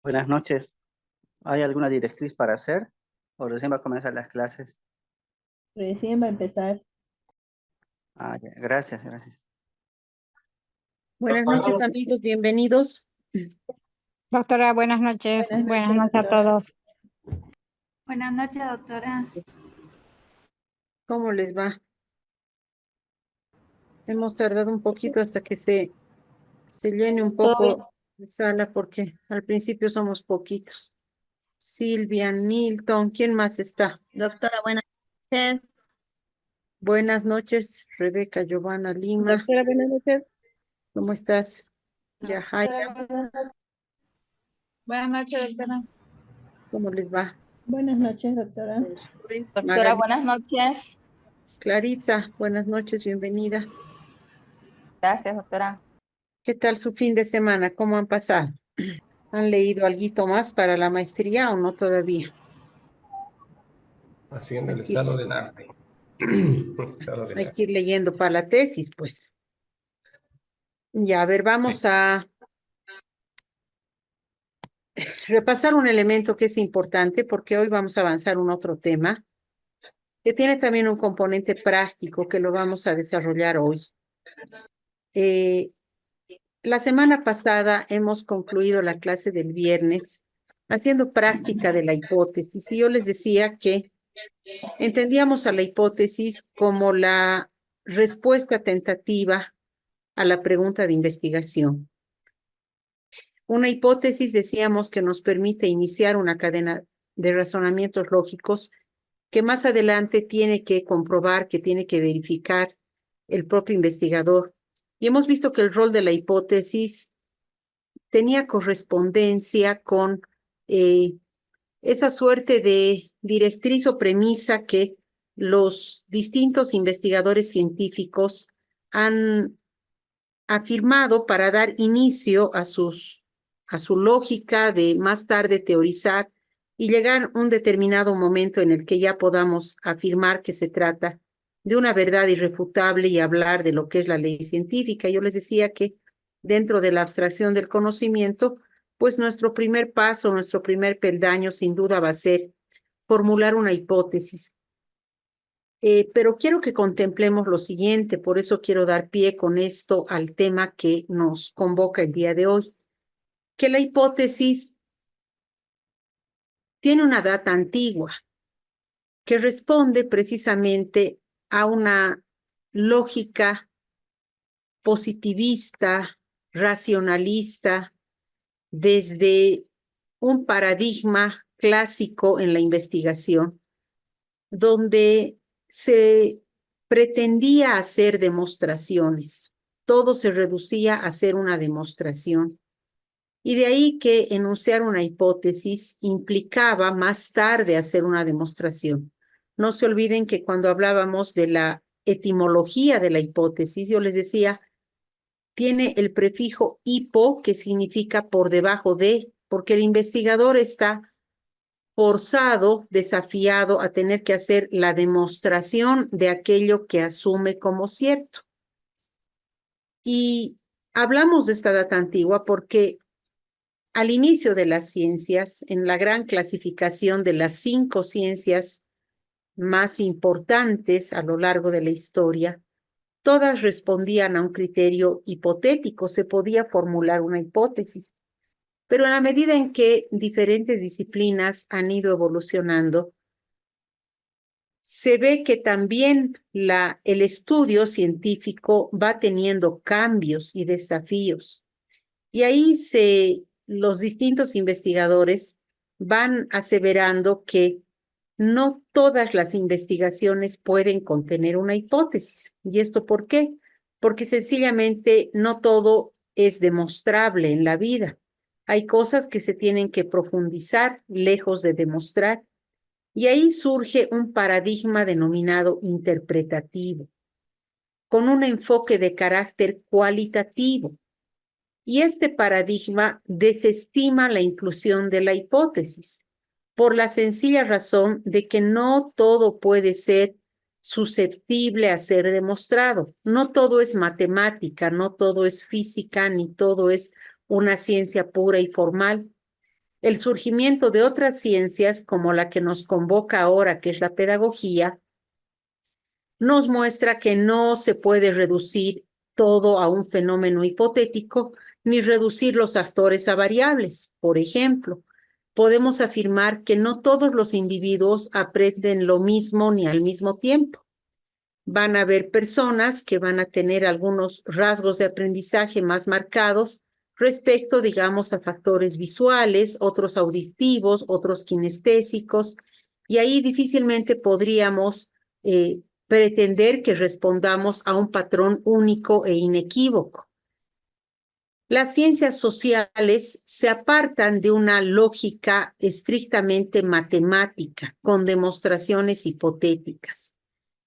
Buenas noches. ¿Hay alguna directriz para hacer? ¿O recién va a comenzar las clases? Recién va a empezar. Ya, gracias, gracias. Buenas noches, amigos, bienvenidos. Doctora, buenas noches. Buenas noches a doctora. todos. Buenas noches, doctora. ¿Cómo les va? Hemos tardado un poquito hasta que se llene un poco la sala porque al principio somos poquitos. Silvia, Nilton, ¿quién más está? Doctora, buenas noches. Buenas noches, Rebeca, Giovanna, Lima. Doctora, buenas noches. ¿Cómo estás? Yajaira, Buenas noches, doctora. ¿cómo les va? Buenas noches, doctora. Doctora, Magali, buenas noches. Claritza, buenas noches, bienvenida. Gracias, doctora. ¿Qué tal su fin de semana? ¿Cómo han pasado? ¿Han leído algo más para la maestría o no todavía? Haciendo el estado del arte. Estado del Hay arte. que ir leyendo para la tesis, pues. Ya, a ver, vamos a repasar un elemento que es importante porque hoy vamos a avanzar un otro tema que tiene también un componente práctico que lo vamos a desarrollar hoy. La semana pasada hemos concluido la clase del viernes haciendo práctica de la hipótesis y yo les decía que entendíamos a la hipótesis como la respuesta tentativa a la pregunta de investigación. Una hipótesis, decíamos, que nos permite iniciar una cadena de razonamientos lógicos que más adelante tiene que comprobar, que tiene que verificar el propio investigador. Y hemos visto que el rol de la hipótesis tenía correspondencia con esa suerte de directriz o premisa que los distintos investigadores científicos han afirmado para dar inicio a su lógica de más tarde teorizar y llegar a un determinado momento en el que ya podamos afirmar que se trata de una verdad irrefutable y hablar de lo que es la ley científica. Yo les decía que dentro de la abstracción del conocimiento, pues nuestro primer paso, nuestro primer peldaño sin duda va a ser formular una hipótesis. Pero quiero que contemplemos lo siguiente, por eso quiero dar pie con esto al tema que nos convoca el día de hoy, que la hipótesis tiene una data antigua que responde precisamente a una lógica positivista, racionalista, desde un paradigma clásico en la investigación, donde se pretendía hacer demostraciones. Todo se reducía a hacer una demostración. Y de ahí que enunciar una hipótesis implicaba más tarde hacer una demostración. No se olviden que cuando hablábamos de la etimología de la hipótesis, yo les decía, tiene el prefijo hipo, que significa por debajo de, porque el investigador está forzado, desafiado a tener que hacer la demostración de aquello que asume como cierto. Y hablamos de esta data antigua porque al inicio de las ciencias, en la gran clasificación de las 5 ciencias más importantes a lo largo de la historia, todas respondían a un criterio hipotético, se podía formular una hipótesis. Pero en la medida en que diferentes disciplinas han ido evolucionando, se ve que también el estudio científico va teniendo cambios y desafíos. Y ahí los distintos investigadores van aseverando que no todas las investigaciones pueden contener una hipótesis. ¿Y esto por qué? Porque sencillamente no todo es demostrable en la vida. Hay cosas que se tienen que profundizar lejos de demostrar. Y ahí surge un paradigma denominado interpretativo, con un enfoque de carácter cualitativo. Y este paradigma desestima la inclusión de la hipótesis, por la sencilla razón de que no todo puede ser susceptible a ser demostrado. No todo es matemática, no todo es física, ni todo es una ciencia pura y formal. el surgimiento de otras ciencias, como la que nos convoca ahora, que es la pedagogía, nos muestra que no se puede reducir todo a un fenómeno hipotético, ni reducir los actores a variables. Por ejemplo, podemos afirmar que no todos los individuos aprenden lo mismo ni al mismo tiempo. Van a haber personas que van a tener algunos rasgos de aprendizaje más marcados respecto, digamos, a factores visuales, otros auditivos, otros kinestésicos, y ahí difícilmente podríamos pretender que respondamos a un patrón único e inequívoco. Las ciencias sociales se apartan de una lógica estrictamente matemática, con demostraciones hipotéticas.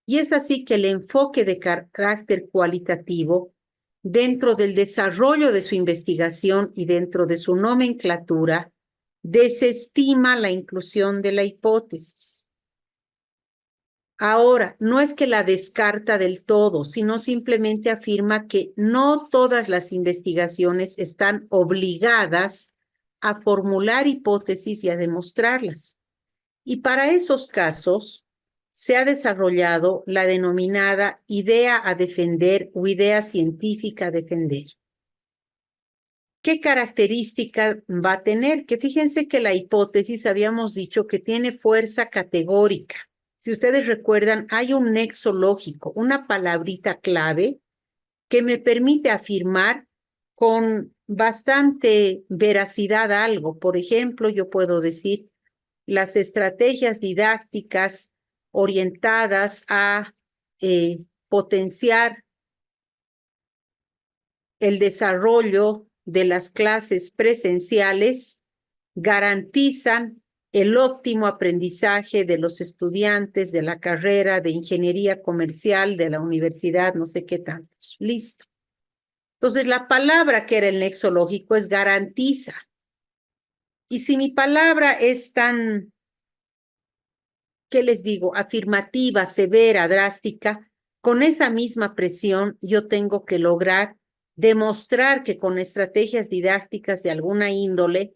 Y es así que el enfoque de carácter cualitativo, dentro del desarrollo de su investigación y dentro de su nomenclatura, desestima la inclusión de la hipótesis. Ahora, no es que la descarta del todo, sino simplemente afirma que no todas las investigaciones están obligadas a formular hipótesis y a demostrarlas. Y para esos casos se ha desarrollado la denominada idea a defender o idea científica a defender. ¿Qué característica va a tener? Que fíjense que la hipótesis habíamos dicho que tiene fuerza categórica. Si ustedes recuerdan, hay un nexo lógico, una palabrita clave que me permite afirmar con bastante veracidad algo. Por ejemplo, yo puedo decir las estrategias didácticas orientadas a potenciar el desarrollo de las clases presenciales garantizan el óptimo aprendizaje de los estudiantes de la carrera de ingeniería comercial de la universidad, no sé qué tantos. Listo. Entonces, la palabra que era el nexo lógico es garantiza. Y si mi palabra es tan, ¿qué les digo?, afirmativa, severa, drástica, con esa misma presión yo tengo que lograr demostrar que con estrategias didácticas de alguna índole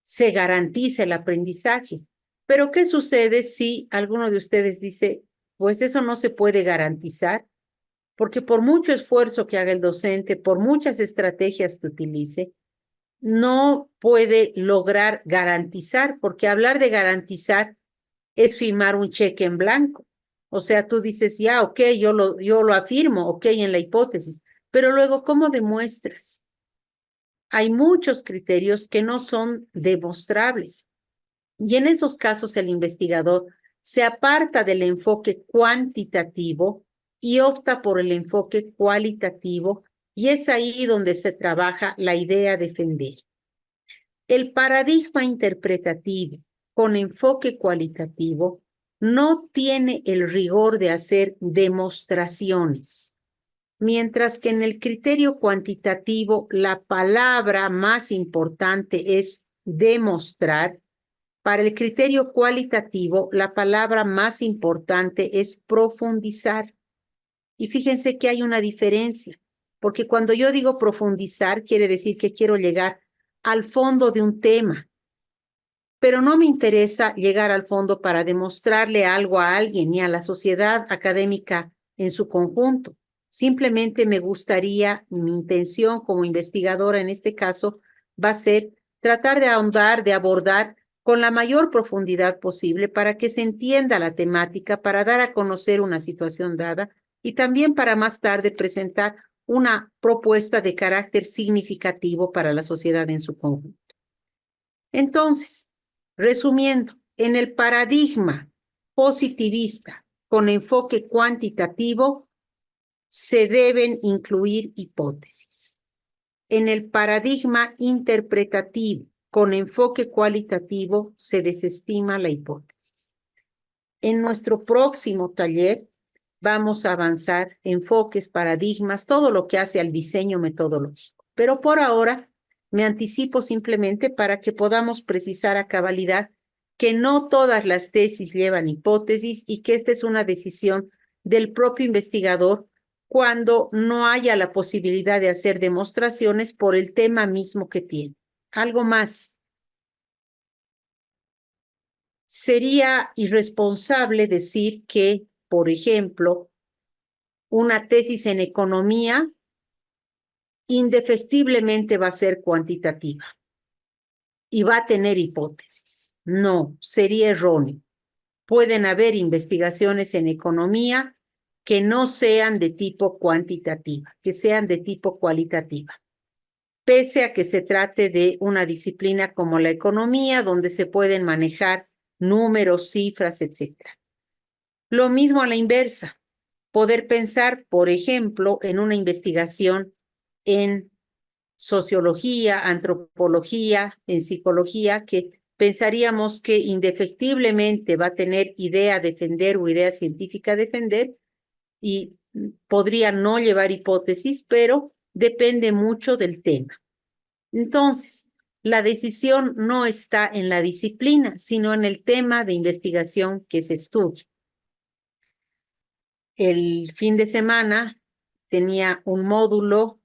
se garantiza el aprendizaje. Pero ¿qué sucede si alguno de ustedes dice, pues eso no se puede garantizar? Porque por mucho esfuerzo que haga el docente, por muchas estrategias que utilice, no puede lograr garantizar, porque hablar de garantizar es firmar un cheque en blanco. O sea, tú dices, ya, ok, yo lo afirmo, ok, en la hipótesis, pero luego, ¿cómo demuestras? Hay muchos criterios que no son demostrables. Y en esos casos el investigador se aparta del enfoque cuantitativo y opta por el enfoque cualitativo, y es ahí donde se trabaja la idea de defender. El paradigma interpretativo con enfoque cualitativo no tiene el rigor de hacer demostraciones, mientras que en el criterio cuantitativo la palabra más importante es demostrar. Para el criterio cualitativo, la palabra más importante es profundizar. Y fíjense que hay una diferencia, porque cuando yo digo profundizar, quiere decir que quiero llegar al fondo de un tema, pero no me interesa llegar al fondo para demostrarle algo a alguien ni a la sociedad académica en su conjunto. Simplemente me gustaría, mi intención como investigadora en este caso, va a ser tratar de ahondar, de abordar con la mayor profundidad posible para que se entienda la temática, para dar a conocer una situación dada y también para más tarde presentar una propuesta de carácter significativo para la sociedad en su conjunto. Entonces, resumiendo, en el paradigma positivista con enfoque cuantitativo se deben incluir hipótesis. En el paradigma interpretativo con enfoque cualitativo se desestima la hipótesis. En nuestro próximo taller vamos a avanzar enfoques, paradigmas, todo lo que hace al diseño metodológico. Pero por ahora me anticipo simplemente para que podamos precisar a cabalidad que no todas las tesis llevan hipótesis y que esta es una decisión del propio investigador cuando no haya la posibilidad de hacer demostraciones por el tema mismo que tiene. Algo más. sería irresponsable decir que, por ejemplo, una tesis en economía indefectiblemente va a ser cuantitativa y va a tener hipótesis. No, sería erróneo. Pueden haber investigaciones en economía que no sean de tipo cuantitativa, que sean de tipo cualitativa, pese a que se trate de una disciplina como la economía, donde se pueden manejar números, cifras, etc. Lo mismo a la inversa, poder pensar, por ejemplo, en una investigación en sociología, antropología, en psicología, que pensaríamos que indefectiblemente va a tener idea a defender o idea científica a defender y podría no llevar hipótesis, pero depende mucho del tema. Entonces, la decisión no está en la disciplina, sino en el tema de investigación que se estudia. El fin de semana tenía un módulo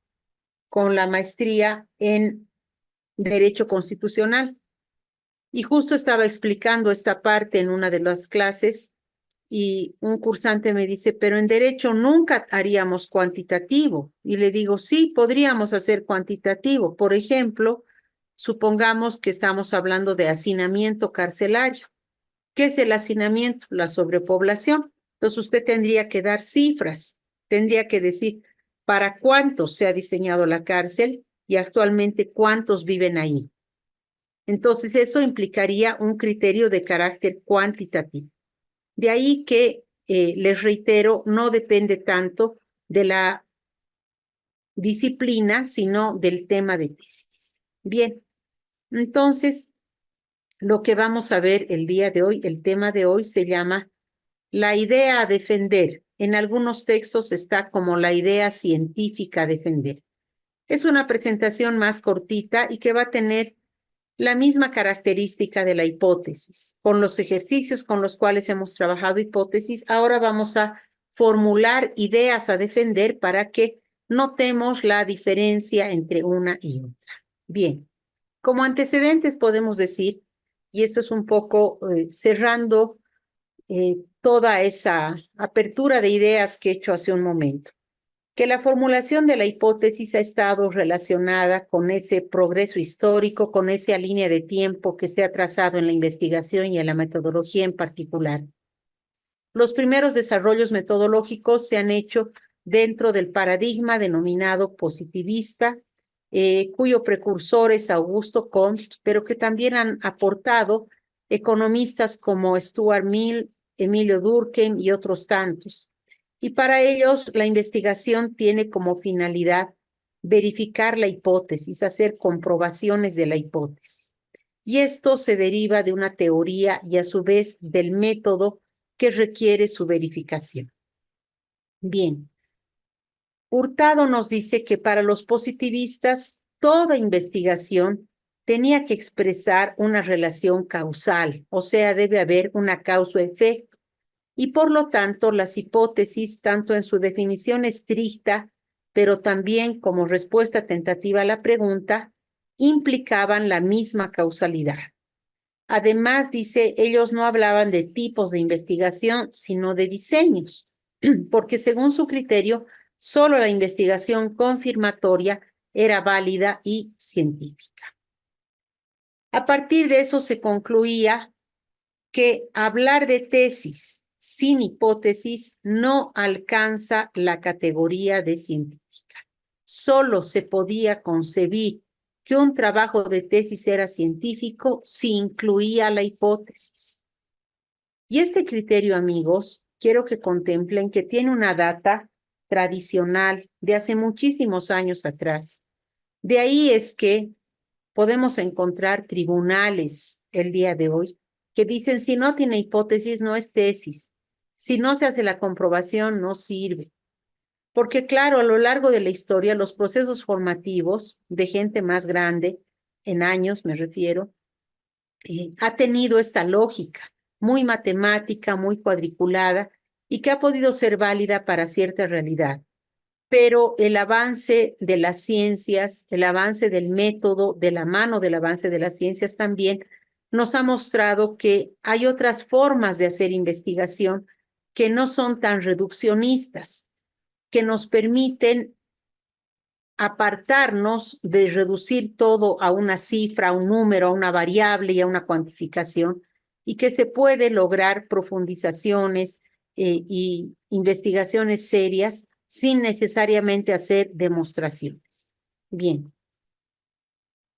con la maestría en Derecho Constitucional y justo estaba explicando esta parte en una de las clases y un cursante me dice, pero en Derecho nunca haríamos cuantitativo. Y le digo, sí, podríamos hacer cuantitativo. Por ejemplo, supongamos que estamos hablando de hacinamiento carcelario. ¿Qué es el hacinamiento? La sobrepoblación. Entonces usted tendría que dar cifras, tendría que decir para cuántos se ha diseñado la cárcel y actualmente cuántos viven ahí. Entonces eso implicaría un criterio de carácter cuantitativo. De ahí que, les reitero, no depende tanto de la disciplina, sino del tema de tesis. Bien, entonces, lo que vamos a ver el día de hoy, el tema de hoy se llama la idea a defender. En algunos textos está como la idea científica a defender. Es una presentación más cortita y que va a tener la misma característica de la hipótesis. Con los ejercicios con los cuales hemos trabajado hipótesis, ahora vamos a formular ideas a defender para que notemos la diferencia entre una y otra. Bien, como antecedentes podemos decir, y esto es un poco cerrando toda esa apertura de ideas que he hecho hace un momento, que la formulación de la hipótesis ha estado relacionada con ese progreso histórico, con esa línea de tiempo que se ha trazado en la investigación y en la metodología en particular. Los primeros desarrollos metodológicos se han hecho dentro del paradigma denominado positivista, cuyo precursor es Augusto Comte, pero que también han aportado economistas como Stuart Mill, Emilio Durkheim y otros tantos. Y para ellos la investigación tiene como finalidad verificar la hipótesis, hacer comprobaciones de la hipótesis. Y esto se deriva de una teoría y a su vez del método que requiere su verificación. Bien, Hurtado nos dice que para los positivistas toda investigación tenía que expresar una relación causal, o sea, debe haber una causa-efecto. Y por lo tanto, las hipótesis, tanto en su definición estricta, pero también como respuesta tentativa a la pregunta, implicaban la misma causalidad. Además, dice, ellos no hablaban de tipos de investigación, sino de diseños, porque según su criterio, solo la investigación confirmatoria era válida y científica. A partir de eso se concluía que hablar de tesis sin hipótesis no alcanza la categoría de científica. Solo se podía concebir que un trabajo de tesis era científico si incluía la hipótesis. Y este criterio, amigos, quiero que contemplen que tiene una data tradicional de hace muchísimos años atrás. De ahí es que podemos encontrar tribunales el día de hoy que dicen si no tiene hipótesis no es tesis, si no se hace la comprobación no sirve. Porque claro, a lo largo de la historia los procesos formativos de gente más grande, en años me refiero, ha tenido esta lógica muy matemática, muy cuadriculada y que ha podido ser válida para cierta realidad. Pero el avance de las ciencias, el avance del método, de la mano del avance de las ciencias también, nos ha mostrado que hay otras formas de hacer investigación que no son tan reduccionistas, que nos permiten apartarnos de reducir todo a una cifra, a un número, a una variable y a una cuantificación, y que se puede lograr profundizaciones y investigaciones serias sin necesariamente hacer demostraciones. Bien.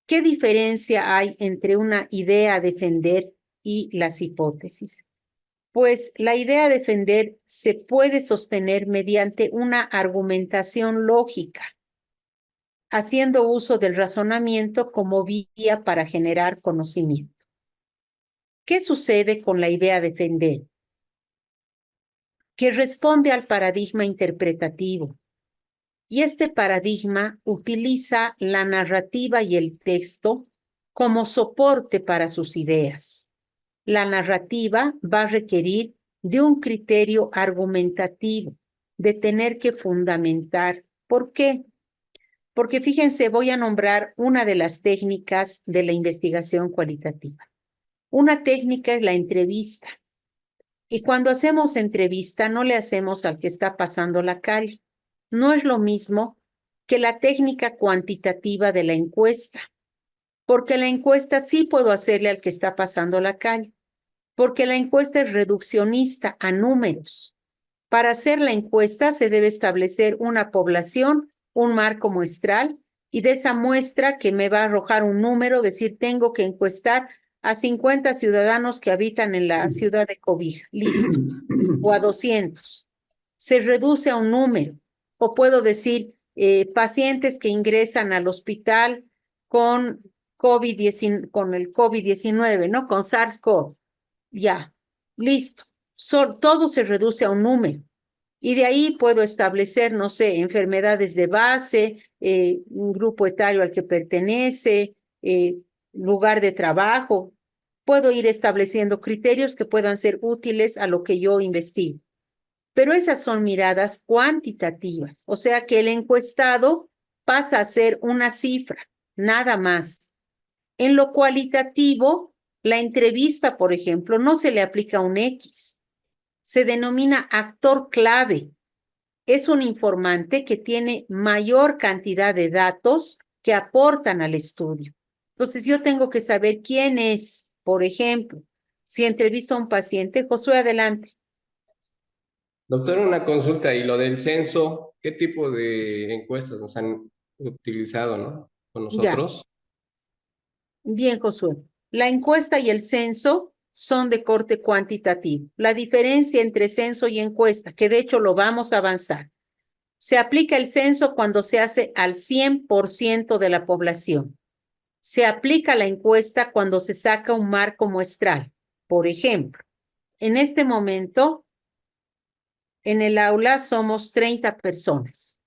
¿Qué diferencia hay entre una idea a defender y las hipótesis? Pues la idea a defender se puede sostener mediante una argumentación lógica, haciendo uso del razonamiento como vía para generar conocimiento. ¿Qué sucede con la idea a defender? Que responde al paradigma interpretativo. Y este paradigma utiliza la narrativa y el texto como soporte para sus ideas. La narrativa va a requerir de un criterio argumentativo, de tener que fundamentar. ¿Por qué? Porque fíjense, voy a nombrar una de las técnicas de la investigación cualitativa. Una técnica es la entrevista. Y cuando hacemos entrevista, no le hacemos al que está pasando la calle. No es lo mismo que la técnica cuantitativa de la encuesta, porque la encuesta sí puedo hacerle al que está pasando la calle, porque la encuesta es reduccionista a números. Para hacer la encuesta se debe establecer una población, un marco muestral, y de esa muestra que me va a arrojar un número, decir, tengo que encuestar a 50 ciudadanos que habitan en la ciudad de Cobija, listo, o a 200. Se reduce a un número. O puedo decir, pacientes que ingresan al hospital con con el COVID-19, ¿no? Con SARS-CoV. Ya, listo. Todo se reduce a un número. Y de ahí puedo establecer, no sé, enfermedades de base, un grupo etario al que pertenece, lugar de trabajo. Puedo ir estableciendo criterios que puedan ser útiles a lo que yo investigo. Pero esas son miradas cuantitativas, o sea que el encuestado pasa a ser una cifra, nada más. En lo cualitativo, la entrevista, por ejemplo, no se le aplica un X, se denomina actor clave. Es un informante que tiene mayor cantidad de datos que aportan al estudio. Entonces, yo tengo que saber quién es, por ejemplo, si entrevisto a un paciente. Josué, adelante. Doctor, una consulta, y lo del censo, ¿qué tipo de encuestas nos han utilizado, ¿no? Con nosotros. Bien, Josué. La encuesta y el censo son de corte cuantitativo. La diferencia entre censo y encuesta, que de hecho lo vamos a avanzar, se aplica el censo cuando se hace al 100% de la población. Se aplica la encuesta cuando se saca un marco muestral. Por ejemplo, en este momento, en el aula somos 30 personas.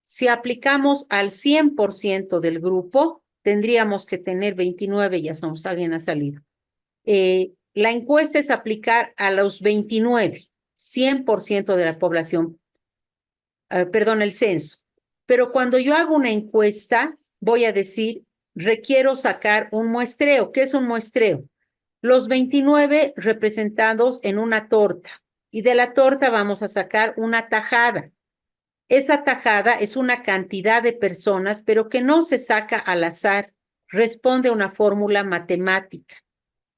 Si aplicamos al 100% del grupo, tendríamos que tener 29, ya somos, alguien ha salido. La encuesta es aplicar a los 29, 100% de la población, perdón, el censo. Pero cuando yo hago una encuesta, voy a decir, requiero sacar un muestreo. ¿Qué es un muestreo? Los 29 representados en una torta. Y de la torta vamos a sacar una tajada. Esa tajada es una cantidad de personas, pero que no se saca al azar. Responde a una fórmula matemática.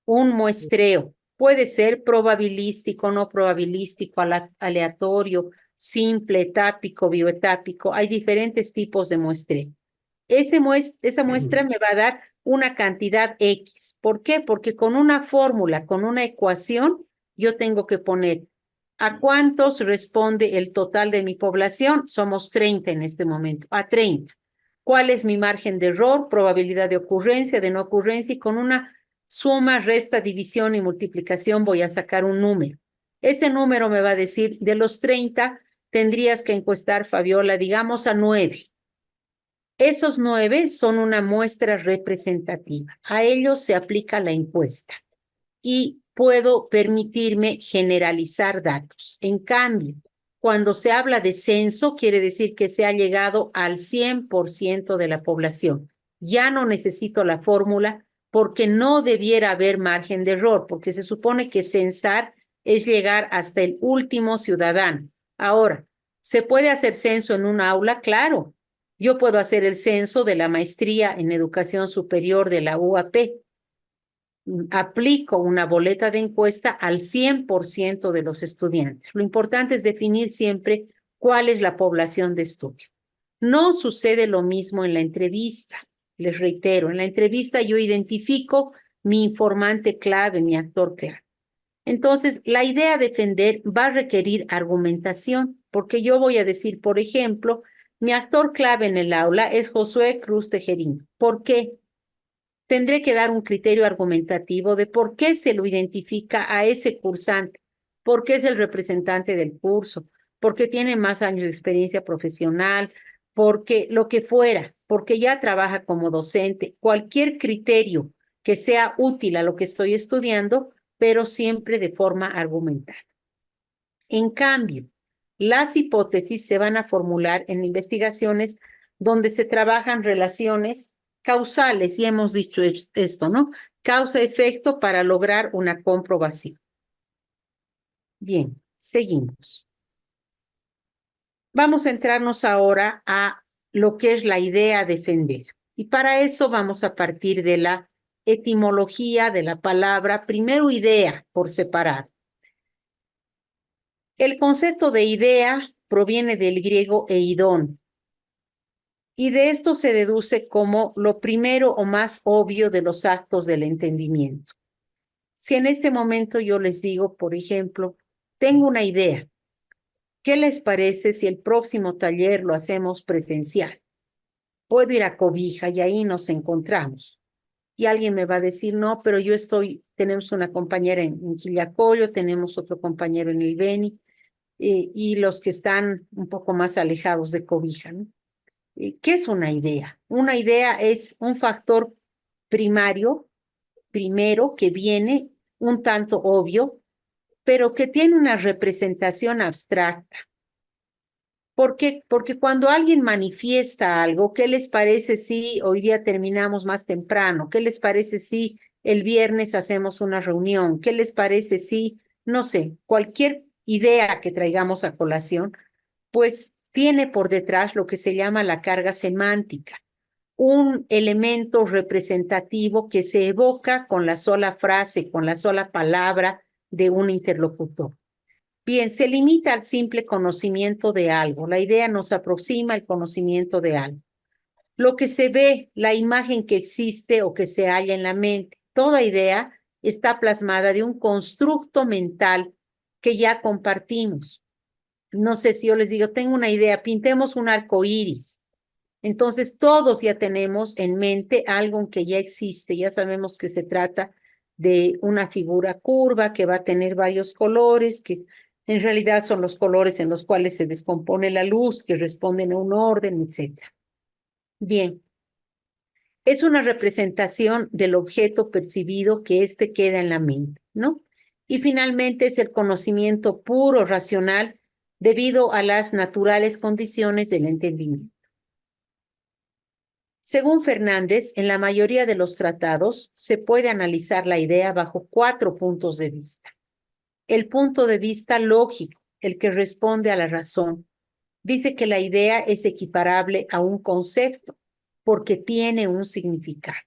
Un muestreo. Puede ser probabilístico, no probabilístico, aleatorio, simple, etápico, bioetápico. Hay diferentes tipos de muestreo. Esa muestra me va a dar una cantidad X. ¿Por qué? Porque con una fórmula, con una ecuación, yo tengo que poner ¿a cuántos responde el total de mi población? Somos 30 en este momento, a 30. ¿Cuál es mi margen de error, probabilidad de ocurrencia, de no ocurrencia? Y con una suma, resta, división y multiplicación voy a sacar un número. Ese número me va a decir, de los 30, tendrías que encuestar, Fabiola, digamos a 9. Esos 9 son una muestra representativa. A ellos se aplica la encuesta y puedo permitirme generalizar datos. En cambio, cuando se habla de censo, quiere decir que se ha llegado al 100% de la población. Ya no necesito la fórmula porque no debiera haber margen de error, porque se supone que censar es llegar hasta el último ciudadano. Ahora, ¿se puede hacer censo en un aula? Claro. Yo puedo hacer el censo de la maestría en educación superior de la UAP. Aplico una boleta de encuesta al 100% de los estudiantes. Lo importante es definir siempre cuál es la población de estudio. No sucede lo mismo en la entrevista. Les reitero, en la entrevista yo identifico mi informante clave, mi actor clave. Entonces, la idea de defender va a requerir argumentación, porque yo voy a decir, por ejemplo, mi actor clave en el aula es Josué Cruz Tejerino. ¿Por qué? Tendré que dar un criterio argumentativo de por qué se lo identifica a ese cursante, por qué es el representante del curso, por qué tiene más años de experiencia profesional, porque lo que fuera, porque ya trabaja como docente, cualquier criterio que sea útil a lo que estoy estudiando, pero siempre de forma argumental. En cambio, las hipótesis se van a formular en investigaciones donde se trabajan relaciones causales, y hemos dicho esto, ¿no? Causa-efecto para lograr una comprobación. Bien, seguimos. Vamos a entrarnos ahora a lo que es la idea a defender. Y para eso vamos a partir de la etimología de la palabra, primero idea por separado. El concepto de idea proviene del griego eidón, y de esto se deduce como lo primero o más obvio de los actos del entendimiento. Si en este momento yo les digo, por ejemplo, tengo una idea, ¿qué les parece si el próximo taller lo hacemos presencial? Puedo ir a Cobija y ahí nos encontramos. Y alguien me va a decir, no, pero tenemos una compañera en Quillacollo, tenemos otro compañero en el Beni, y los que están un poco más alejados de Cobija, ¿no? ¿Qué es una idea? Una idea es un factor primero, que viene un tanto obvio, pero que tiene una representación abstracta. ¿Por qué? Porque cuando alguien manifiesta algo, ¿qué les parece si hoy día terminamos más temprano? ¿Qué les parece si el viernes hacemos una reunión? ¿Qué les parece si, no sé, cualquier idea que traigamos a colación, pues tiene por detrás lo que se llama la carga semántica, un elemento representativo que se evoca con la sola frase, con la sola palabra de un interlocutor. Bien, se limita al simple conocimiento de algo. La idea nos aproxima al conocimiento de algo. Lo que se ve, la imagen que existe o que se halla en la mente, toda idea está plasmada de un constructo mental que ya compartimos. No sé si yo les digo, tengo una idea, pintemos un arco iris. Entonces todos ya tenemos en mente algo que ya existe, ya sabemos que se trata de una figura curva que va a tener varios colores, que en realidad son los colores en los cuales se descompone la luz, que responden a un orden, etc. Bien, es una representación del objeto percibido que éste queda en la mente, ¿no? Y finalmente es el conocimiento puro, racional, debido a las naturales condiciones del entendimiento. Según Fernández, en la mayoría de los tratados se puede analizar la idea bajo 4 puntos de vista. El punto de vista lógico, el que responde a la razón, dice que la idea es equiparable a un concepto porque tiene un significado.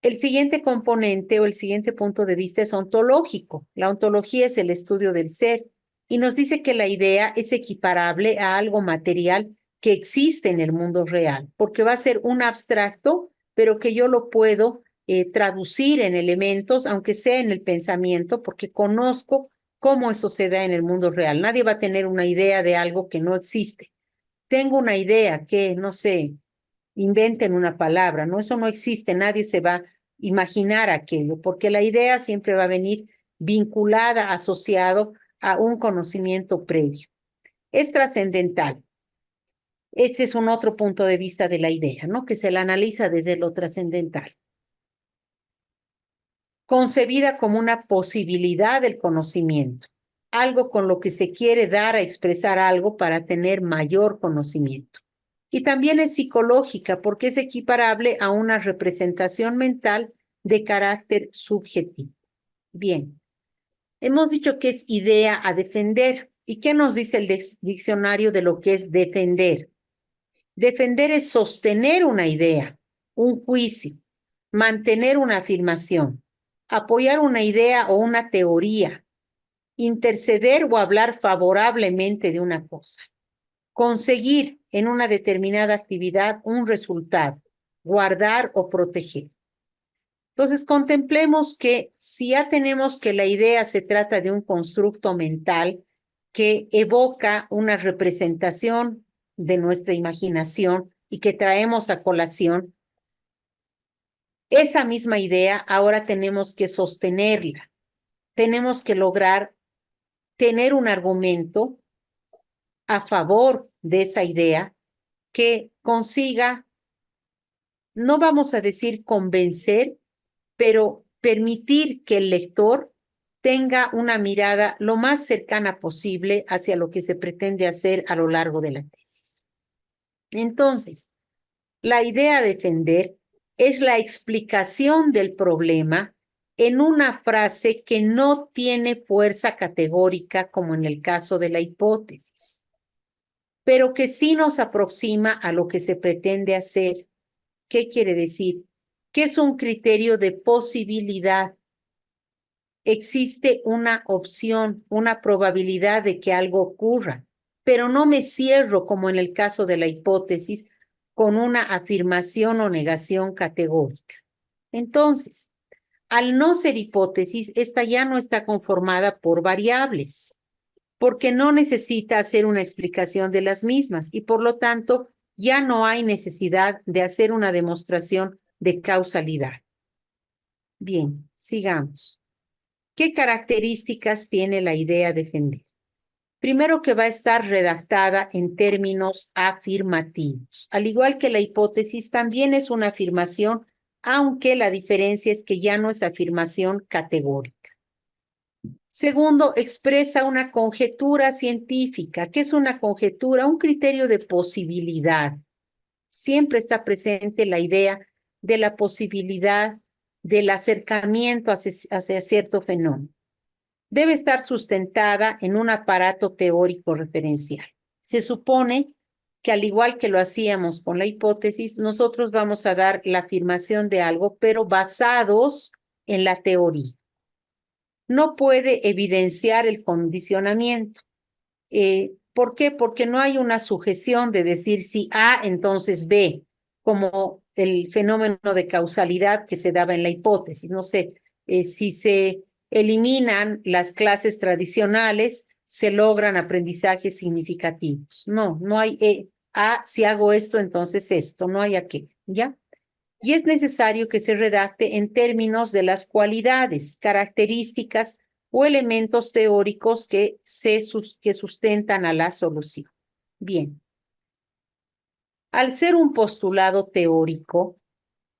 El siguiente componente o el siguiente punto de vista es ontológico. La ontología es el estudio del ser y nos dice que la idea es equiparable a algo material que existe en el mundo real, porque va a ser un abstracto, pero que yo lo puedo traducir en elementos, aunque sea en el pensamiento, porque conozco cómo eso se da en el mundo real. Nadie va a tener una idea de algo que no existe. Tengo una idea que, no sé, inventen una palabra, ¿no? Eso no existe, nadie se va a imaginar aquello, porque la idea siempre va a venir vinculada, asociado a un conocimiento previo. Es trascendental. Ese es un otro punto de vista de la idea, ¿no? Que se la analiza desde lo trascendental. Concebida como una posibilidad del conocimiento, algo con lo que se quiere dar a expresar algo para tener mayor conocimiento. Y también es psicológica porque es equiparable a una representación mental de carácter subjetivo. Bien, hemos dicho que es idea a defender. ¿Y qué nos dice el diccionario de lo que es defender? Defender es sostener una idea, un juicio, mantener una afirmación, apoyar una idea o una teoría, interceder o hablar favorablemente de una cosa, conseguir en una determinada actividad un resultado, guardar o proteger. Entonces, contemplemos que si ya tenemos que la idea se trata de un constructo mental que evoca una representación de nuestra imaginación y que traemos a colación, esa misma idea ahora tenemos que sostenerla. Tenemos que lograr tener un argumento a favor de esa idea que consiga, no vamos a decir convencer, pero permitir que el lector tenga una mirada lo más cercana posible hacia lo que se pretende hacer a lo largo de la tesis. Entonces, la idea a defender es la explicación del problema en una frase que no tiene fuerza categórica como en el caso de la hipótesis, pero que sí nos aproxima a lo que se pretende hacer. ¿Qué quiere decir? Que es un criterio de posibilidad. Existe una opción, una probabilidad de que algo ocurra, pero no me cierro, como en el caso de la hipótesis, con una afirmación o negación categórica. Entonces, al no ser hipótesis, esta ya no está conformada por variables, porque no necesita hacer una explicación de las mismas y por lo tanto ya no hay necesidad de hacer una demostración de causalidad. Bien, sigamos. ¿Qué características tiene la idea defender? Primero, que va a estar redactada en términos afirmativos. Al igual que la hipótesis, también es una afirmación, aunque la diferencia es que ya no es afirmación categórica. Segundo, expresa una conjetura científica. ¿Qué es una conjetura? Un criterio de posibilidad. Siempre está presente la idea de la posibilidad del acercamiento hacia cierto fenómeno. Debe estar sustentada en un aparato teórico referencial. Se supone que al igual que lo hacíamos con la hipótesis, nosotros vamos a dar la afirmación de algo, pero basados en la teoría. No puede evidenciar el condicionamiento. ¿Por qué? Porque no hay una sujeción de decir si A, entonces B, como el fenómeno de causalidad que se daba en la hipótesis. No sé, si se eliminan las clases tradicionales, se logran aprendizajes significativos. No, no hay A, si hago esto, entonces esto, no hay aquello, ¿ya? Y es necesario que se redacte en términos de las cualidades, características o elementos teóricos que sustentan a la solución. Bien. Al ser un postulado teórico,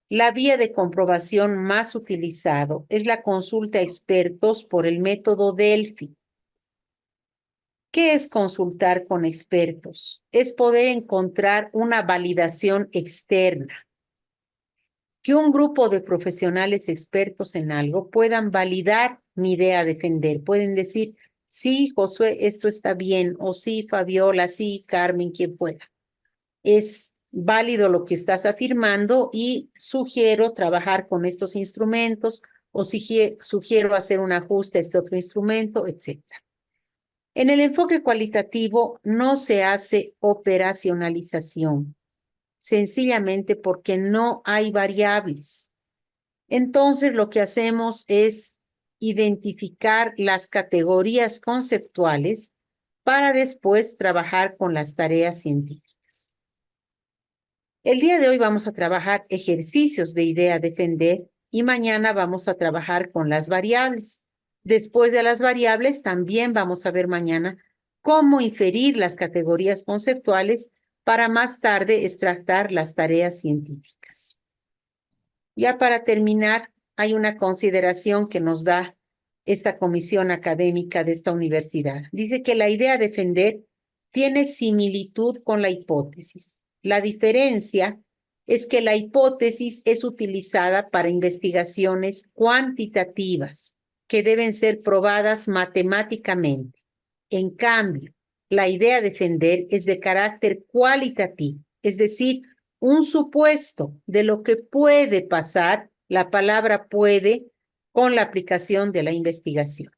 la vía de comprobación más utilizado es la consulta a expertos por el método Delphi. ¿Qué es consultar con expertos? Es poder encontrar una validación externa. Que un grupo de profesionales expertos en algo puedan validar mi idea a defender. Pueden decir, sí, Josué, esto está bien, o sí, Fabiola, sí, Carmen, quien pueda. Es válido lo que estás afirmando y sugiero trabajar con estos instrumentos o sugiero hacer un ajuste a este otro instrumento, etc. En el enfoque cualitativo no se hace operacionalización, sencillamente porque no hay variables. Entonces, lo que hacemos es identificar las categorías conceptuales para después trabajar con las tareas científicas. El día de hoy vamos a trabajar ejercicios de idea defender y mañana vamos a trabajar con las variables. Después de las variables, también vamos a ver mañana cómo inferir las categorías conceptuales para más tarde extractar las tareas científicas. Ya para terminar, hay una consideración que nos da esta comisión académica de esta universidad. Dice que la idea defender tiene similitud con la hipótesis. La diferencia es que la hipótesis es utilizada para investigaciones cuantitativas que deben ser probadas matemáticamente. En cambio, la idea de defender es de carácter cualitativo, es decir, un supuesto de lo que puede pasar, la palabra puede, con la aplicación de la investigación.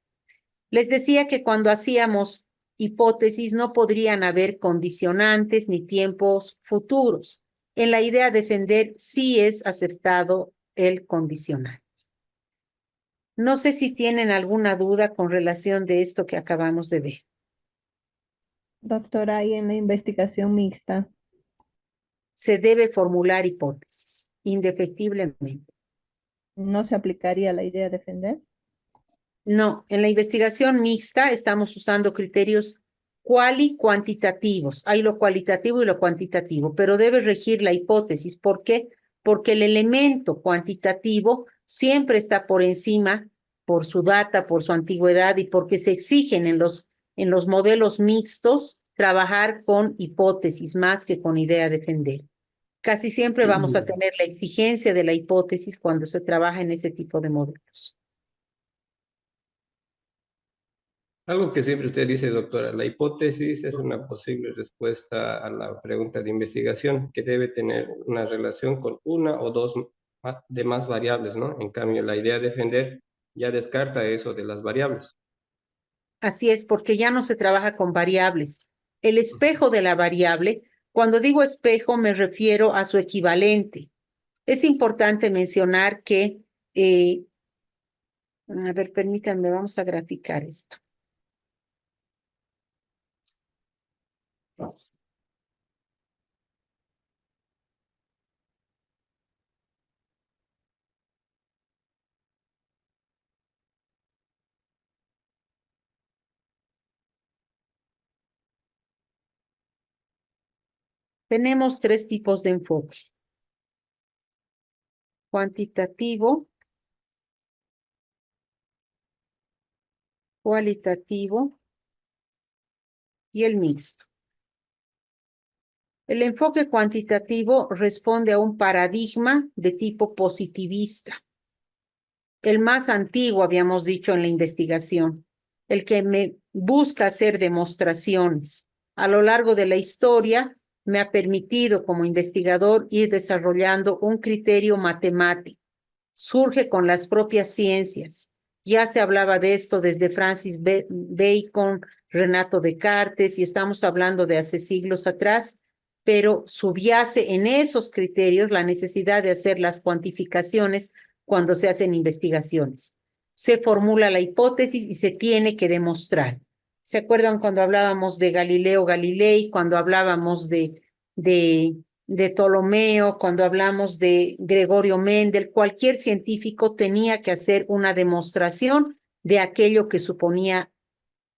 Les decía que cuando hacíamos hipótesis no podrían haber condicionantes ni tiempos futuros. En la idea de defender sí es aceptado el condicionante. No sé si tienen alguna duda con relación de esto que acabamos de ver. Doctora, y en la investigación mixta, Se debe formular hipótesis, indefectiblemente. ¿no se aplicaría la idea de defender? No, en la investigación mixta estamos usando criterios cuantitativos. Hay lo cualitativo y lo cuantitativo, pero debe regir la hipótesis. ¿Por qué? Porque el elemento cuantitativo siempre está por encima, por su data, por su antigüedad y porque se exigen en los modelos mixtos trabajar con hipótesis más que con idea de defender. Casi siempre vamos a tener la exigencia de la hipótesis cuando se trabaja en ese tipo de modelos. Algo que siempre usted dice, doctora, la hipótesis es una posible respuesta a la pregunta de investigación que debe tener una relación con una o dos de más variables, ¿no? En cambio, la idea de defender ya descarta eso de las variables. Así es, porque ya no se trabaja con variables. El espejo de la variable, cuando digo espejo me refiero a su equivalente. Es importante mencionar que, a ver, permítanme, vamos a graficar esto. Tenemos tres tipos de enfoque: cuantitativo, cualitativo y el mixto. El enfoque cuantitativo responde a un paradigma de tipo positivista. El más antiguo, habíamos dicho en la investigación, el que me busca hacer demostraciones. A lo largo de la historia me ha permitido como investigador ir desarrollando un criterio matemático. Surge con las propias ciencias. Ya se hablaba de esto desde Francis Bacon, Renato Descartes, y estamos hablando de hace siglos atrás, pero subyace en esos criterios la necesidad de hacer las cuantificaciones cuando se hacen investigaciones. Se formula la hipótesis y se tiene que demostrar. ¿Se acuerdan cuando hablábamos de Galileo Galilei, cuando hablábamos de Ptolomeo, cuando hablamos de Gregorio Mendel? Cualquier científico tenía que hacer una demostración de aquello que suponía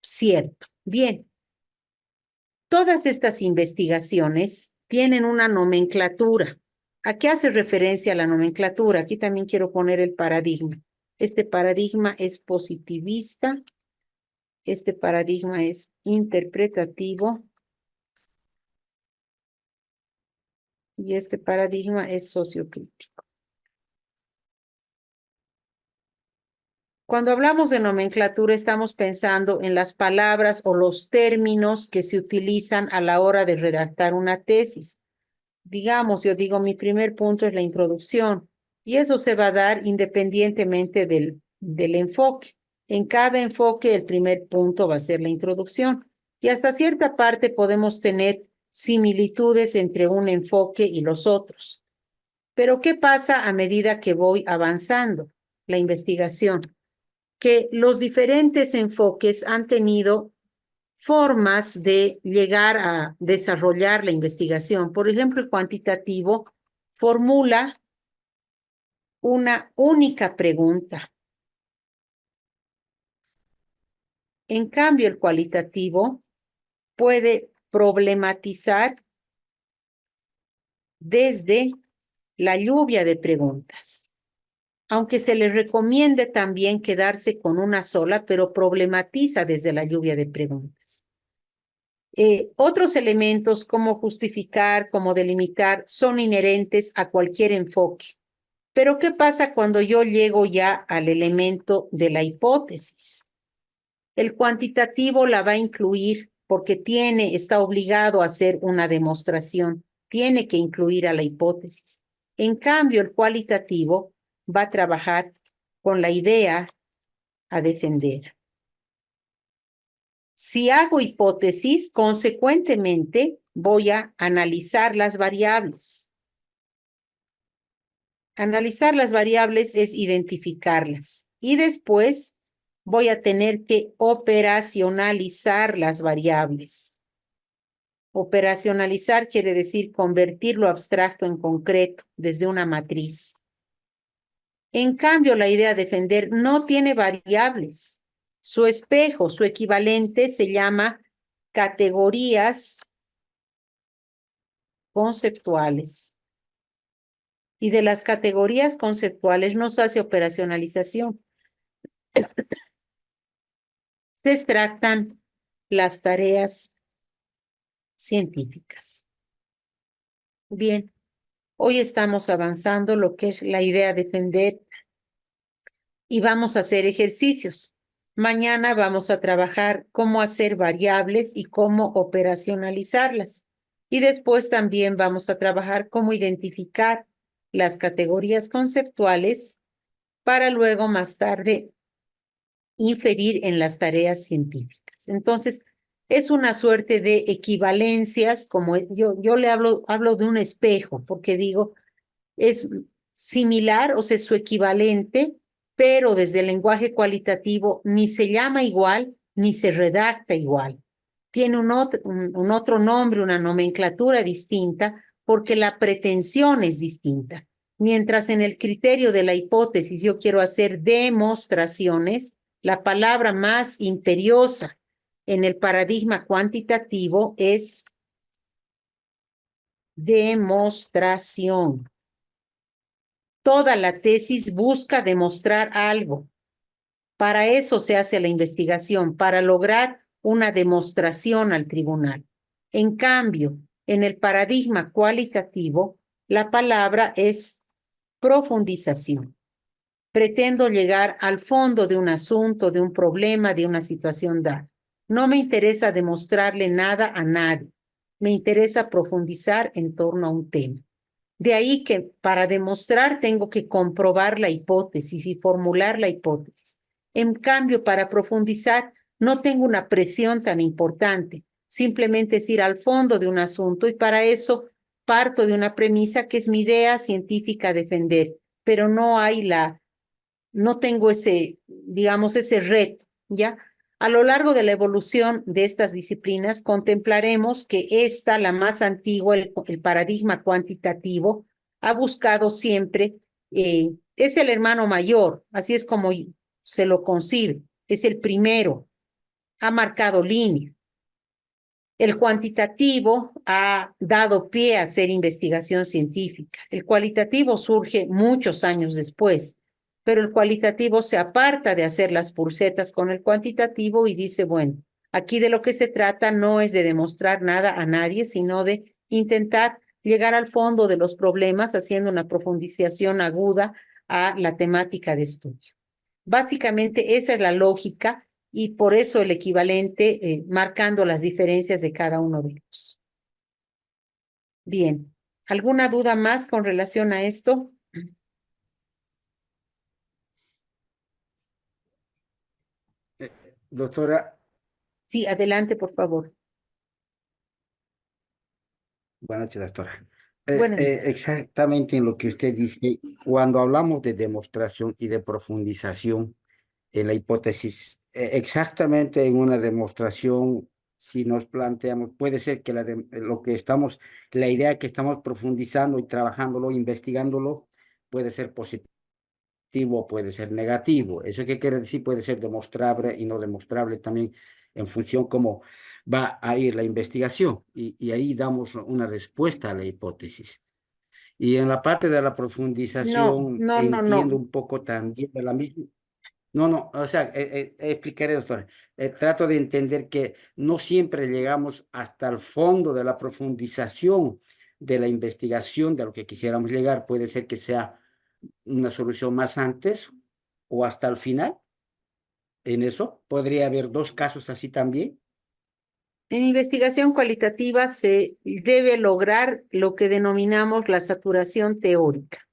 cierto. Bien, todas estas investigaciones tienen una nomenclatura. ¿A qué hace referencia la nomenclatura? Aquí también quiero poner el paradigma. Este paradigma es positivista, este paradigma es interpretativo y este paradigma es sociocrítico. Cuando hablamos de nomenclatura, estamos pensando en las palabras o los términos que se utilizan a la hora de redactar una tesis. Digamos, yo digo, mi primer punto es la introducción, y eso se va a dar independientemente del enfoque. En cada enfoque, el primer punto va a ser la introducción, y hasta cierta parte podemos tener similitudes entre un enfoque y los otros. Pero ¿qué pasa a medida que voy avanzando la investigación? Que los diferentes enfoques han tenido formas de llegar a desarrollar la investigación. Por ejemplo, el cuantitativo formula una única pregunta. En cambio, el cualitativo puede problematizar desde la lluvia de preguntas, aunque se le recomiende también quedarse con una sola, pero problematiza desde la lluvia de preguntas. Otros elementos como justificar, como delimitar, son inherentes a cualquier enfoque. Pero ¿qué pasa cuando yo llego ya al elemento de la hipótesis? El cuantitativo la va a incluir porque está obligado a hacer una demostración, tiene que incluir a la hipótesis. En cambio, el cualitativo va a trabajar con la idea a defender. Si hago hipótesis, consecuentemente voy a analizar las variables. Analizar las variables es identificarlas y después voy a tener que operacionalizar las variables. Operacionalizar quiere decir convertir lo abstracto en concreto desde una matriz. En cambio, la idea de defender no tiene variables. Su espejo, su equivalente se llama categorías conceptuales. Y de las categorías conceptuales no se hace operacionalización. Se extractan las tareas científicas. Bien, hoy estamos avanzando lo que es la idea de defender y vamos a hacer ejercicios. Mañana vamos a trabajar cómo hacer variables y cómo operacionalizarlas. Y después también vamos a trabajar cómo identificar las categorías conceptuales para luego más tarde inferir en las tareas científicas. Entonces, es una suerte de equivalencias, como yo le hablo de un espejo, porque digo, es similar, o sea, es su equivalente, pero desde el lenguaje cualitativo ni se llama igual, ni se redacta igual. Tiene un otro nombre, una nomenclatura distinta, porque la pretensión es distinta. Mientras en el criterio de la hipótesis yo quiero hacer demostraciones, la palabra más imperiosa en el paradigma cuantitativo es demostración. Toda la tesis busca demostrar algo. Para eso se hace la investigación, para lograr una demostración al tribunal. En cambio, en el paradigma cualitativo, la palabra es profundización. Pretendo llegar al fondo de un asunto, de un problema, de una situación dada. No me interesa demostrarle nada a nadie. Me interesa profundizar en torno a un tema. De ahí que para demostrar tengo que comprobar la hipótesis y formular la hipótesis. En cambio, para profundizar no tengo una presión tan importante. Simplemente es ir al fondo de un asunto y para eso parto de una premisa que es mi idea científica a defender, pero no tengo ese, digamos, ese reto, ¿ya? A lo largo de la evolución de estas disciplinas, contemplaremos que esta, la más antigua, el paradigma cuantitativo, ha buscado siempre, es el hermano mayor, así es como se lo concibe, es el primero, ha marcado línea. El cuantitativo ha dado pie a hacer investigación científica. El cualitativo surge muchos años después, pero el cualitativo se aparta de hacer las pulsetas con el cuantitativo y dice, bueno, aquí de lo que se trata no es de demostrar nada a nadie, sino de intentar llegar al fondo de los problemas haciendo una profundización aguda a la temática de estudio. Básicamente esa es la lógica y por eso el equivalente marcando las diferencias de cada uno de ellos. Bien, ¿alguna duda más con relación a esto? Doctora, Sí, adelante, por favor. buenas noches, doctora. Buenas noches. Exactamente en lo que usted dice, cuando hablamos de demostración y de profundización en la hipótesis, exactamente en una demostración, si nos planteamos, puede ser que la idea que estamos profundizando y trabajándolo, investigándolo, puede ser positivo, puede ser negativo. ¿Eso qué quiere decir? Puede ser demostrable y no demostrable también en función cómo va a ir la investigación. Y ahí damos una respuesta a la hipótesis. Y en la parte de la profundización No. entiendo un poco también de la misma. No, o sea, explicaré, doctor. Trato de entender que no siempre llegamos hasta el fondo de la profundización de la investigación de lo que quisiéramos llegar. Puede ser que sea una solución más antes o hasta el final. En eso podría haber dos casos así también. En investigación cualitativa se debe lograr lo que denominamos la saturación teórica.